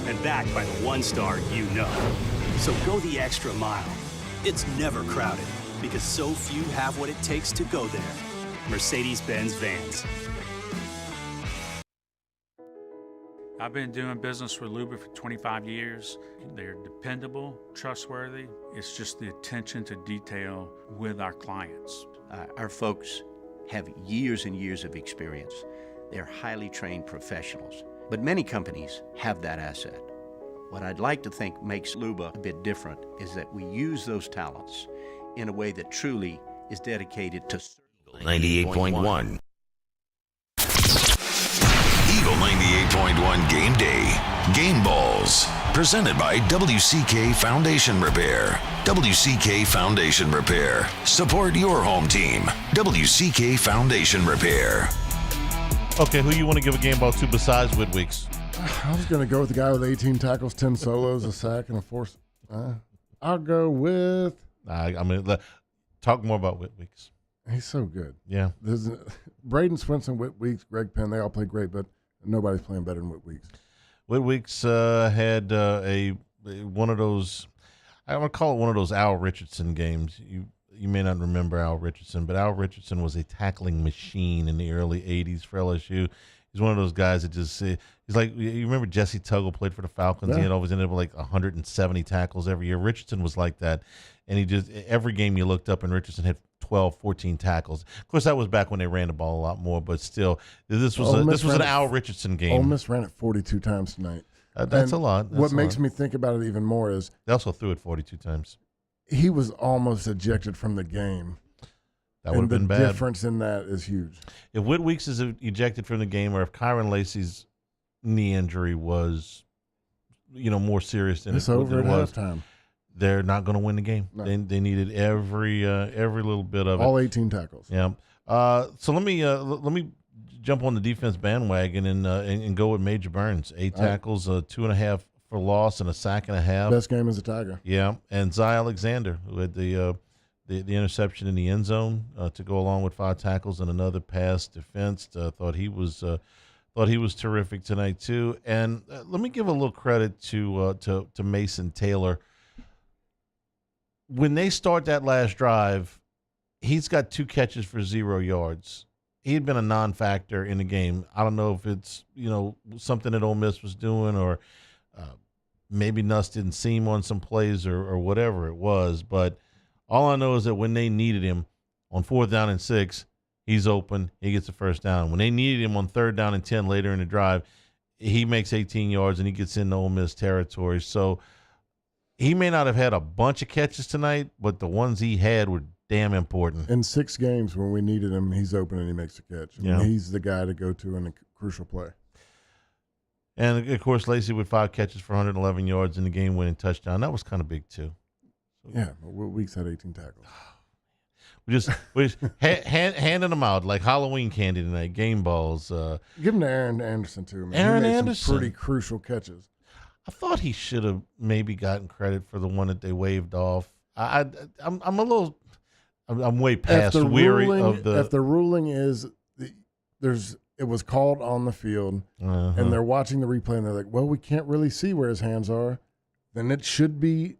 and backed by the 1-star you know. So go the extra mile. It's never crowded, because so few have what it takes to go there. Mercedes-Benz Vans. I've been doing business with Luba for 25 years. They're dependable, trustworthy. It's just the attention to detail with our clients. Our folks have years and years of experience. They're highly trained professionals. But many companies have that asset. What I'd like to think makes Luba a bit different is that we use those talents in a way that truly is dedicated to 98.1. Eagle 98.1 Game Day. Game Balls. Presented by WCK Foundation Repair. WCK Foundation Repair. Support your home team. WCK Foundation Repair. Okay, who you want to give a game ball to besides Whitweeks? I was going to go with the guy with 18 tackles, 10 solos, a sack, and a force. I'll go with... talk more about Whitweeks. He's so good. Yeah. Braden Swinson, Whitweeks, Greg Penn, they all play great, but nobody's playing better than Whitweeks. Whitweeks had one of those, I want to call it one of those Al Richardson games. You may not remember Al Richardson, but Al Richardson was a tackling machine in the early 80s for LSU. He's one of those guys that just, he's like, you remember Jesse Tuggle played for the Falcons? Yeah. He had always ended up with like 170 tackles every year. Richardson was like that. And he just, every game you looked up and Richardson had 12, 14 tackles. Of course, that was back when they ran the ball a lot more, but still, this was an Al Richardson game. Ole Miss ran it 42 times tonight. That's a lot. What makes me think about it even more is they also threw it 42 times. He was almost ejected from the game. That would have been bad. The difference in that is huge. If Whitweeks is ejected from the game, or if Kyron Lacey's knee injury was, more serious than it was, halftime. They're not going to win the game. No. They needed every little bit of all 18 tackles. Yeah. So let me jump on the defense bandwagon and go with Major Burns. 8 tackles, 2.5 for loss, and a sack and a half. Best game as a Tiger. Yeah, and Zy Alexander, who had the interception in the end zone to go along with 5 tackles and another pass defense. Thought he was terrific tonight too. And let me give a little credit to Mason Taylor. When they start that last drive, he's got 2 catches for 0 yards. He had been a non-factor in the game. I don't know if it's something that Ole Miss was doing, or maybe Nuss didn't see him on some plays or whatever it was, but all I know is that when they needed him on 4th down and 6, he's open. He gets the first down. When they needed him on 3rd down and 10 later in the drive, he makes 18 yards and he gets into Ole Miss territory. So he may not have had a bunch of catches tonight, but the ones he had were damn important. In 6 games when we needed him, he's open and he makes a catch. I mean, he's the guy to go to in a crucial play. And, of course, Lacey with 5 catches for 111 yards in the game-winning touchdown. That was kind of big, too. Yeah, but Weeks had 18 tackles. We're just handing them out like Halloween candy tonight, game balls. Give them to Aaron Anderson, too, man. Aaron he made Anderson. some pretty crucial catches. I thought he should have maybe gotten credit for the one that they waved off. I'm way past weary of the. If the ruling is it was called on the field, and they're watching the replay and they're like, well, we can't really see where his hands are, then it should be.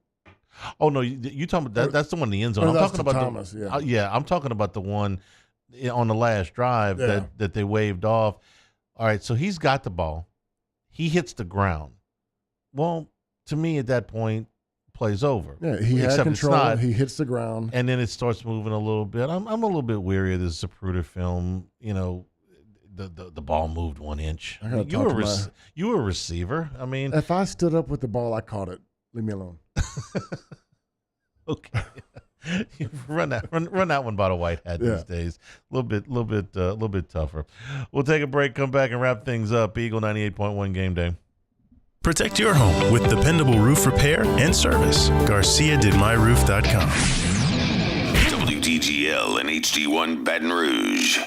Oh no, you talking about that? That's the one in the end zone. I'm talking about Thomas. I'm talking about the one on the last drive that they waved off. All right, so he's got the ball, he hits the ground. Well, to me at that point, play's over. Yeah, he had control. He hits the ground, and then it starts moving a little bit. I'm a little bit weary of this Zapruder film. You know, the ball moved 1 inch. You were a receiver. I mean, if I stood up with the ball, I caught it. Leave me alone. Okay, run that one by the white hat these days. A little bit tougher. We'll take a break. Come back and wrap things up. Eagle 98.1 Game Day. Protect your home with dependable roof repair and service. GarciaDidMyRoof.com. WTGL and HD1 Baton Rouge.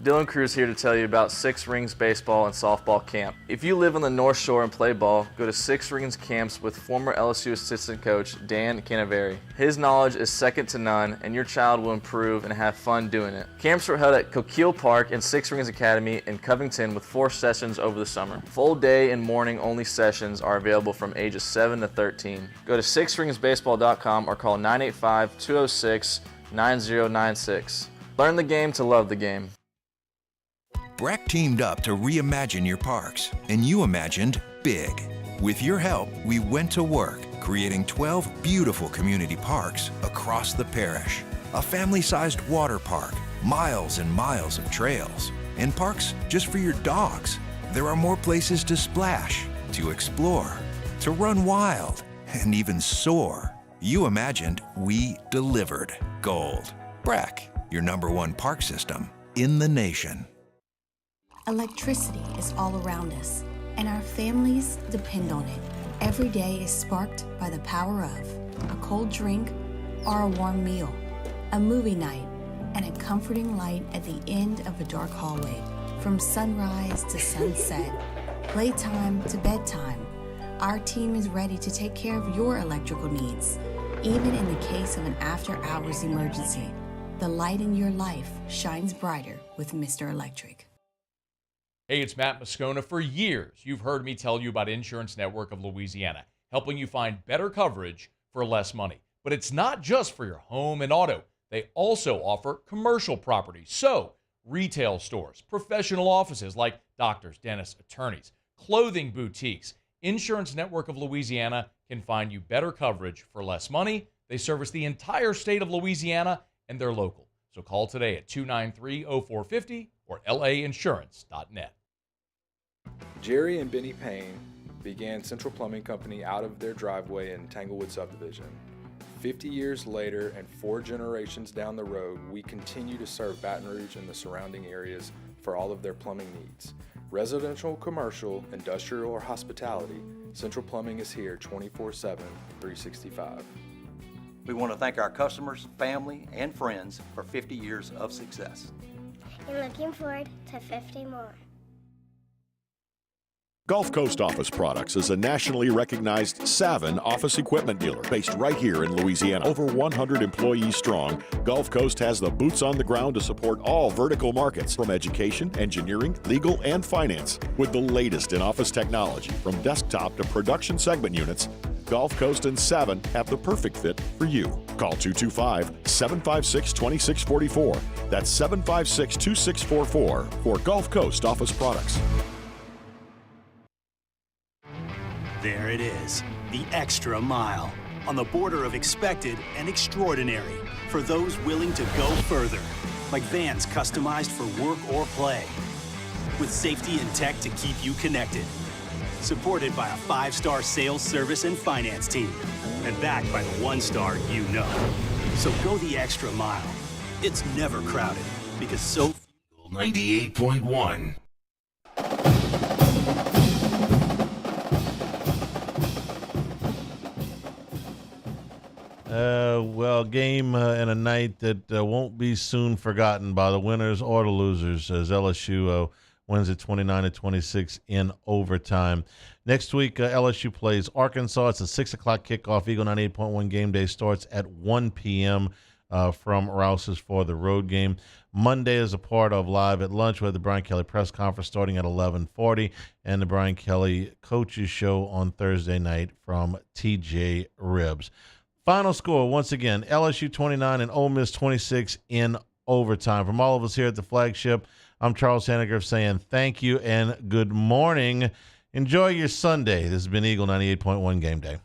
Dylan Cruz here to tell you about Six Rings Baseball and Softball Camp. If you live on the North Shore and play ball, go to Six Rings Camps with former LSU assistant coach Dan Canaveri. His knowledge is second to none, and your child will improve and have fun doing it. Camps were held at Coquille Park and Six Rings Academy in Covington with 4 sessions over the summer. Full day and morning only sessions are available from ages 7 to 13. Go to sixringsbaseball.com or call 985-206-9096. Learn the game to love the game. Breck teamed up to reimagine your parks, and you imagined big. With your help, we went to work, creating 12 beautiful community parks across the parish. A family-sized water park, miles and miles of trails, and parks just for your dogs. There are more places to splash, to explore, to run wild, and even soar. You imagined, we delivered. Gold. Breck, your #1 park system in the nation. Electricity is all around us, and our families depend on it. Every day is sparked by the power of a cold drink or a warm meal, a movie night, and a comforting light at the end of a dark hallway. From sunrise to sunset, playtime to bedtime, our team is ready to take care of your electrical needs. Even in the case of an after-hours emergency, the light in your life shines brighter with Mr. Electric. Hey, it's Matt Moscona. For years, you've heard me tell you about Insurance Network of Louisiana, helping you find better coverage for less money. But it's not just for your home and auto. They also offer commercial property. So, retail stores, professional offices like doctors, dentists, attorneys, clothing boutiques. Insurance Network of Louisiana can find you better coverage for less money. They service the entire state of Louisiana, and they're local. So call today at 293-0450 or lainsurance.net. Jerry and Benny Payne began Central Plumbing Company out of their driveway in Tanglewood subdivision. 50 years later and 4 generations down the road, we continue to serve Baton Rouge and the surrounding areas for all of their plumbing needs. Residential, commercial, industrial, or hospitality, Central Plumbing is here 24/7, 365. We want to thank our customers, family, and friends for 50 years of success. And looking forward to 50 more. Gulf Coast Office Products is a nationally recognized Savin office equipment dealer based right here in Louisiana. Over 100 employees strong, Gulf Coast has the boots on the ground to support all vertical markets, from education, engineering, legal, and finance. With the latest in office technology, from desktop to production segment units, Gulf Coast and Savin have the perfect fit for you. Call 225-756-2644. That's 756-2644 for Gulf Coast office products. There it is, the extra mile, on the border of expected and extraordinary for those willing to go further, like vans customized for work or play, with safety and tech to keep you connected. Supported by a 5-star sales, service, and finance team, and backed by the 1-star you know. So go the extra mile. It's never crowded, because so 98.1. Game and a night that won't be soon forgotten by the winners or the losers, as LSU wins it 29-26 in overtime. Next week, LSU plays Arkansas. It's a 6 o'clock kickoff. Eagle 98.1 game day starts at 1 p.m. From Rouse's for the road game. Monday is a part of Live at Lunch. We have the Brian Kelly press conference starting at 11:40, and the Brian Kelly coaches show on Thursday night from TJ Ribs. Final score, once again, LSU 29 and Ole Miss 26 in overtime. From all of us here at the flagship, I'm Charles Hanniger saying thank you and good morning. Enjoy your Sunday. This has been Eagle 98.1 Game Day.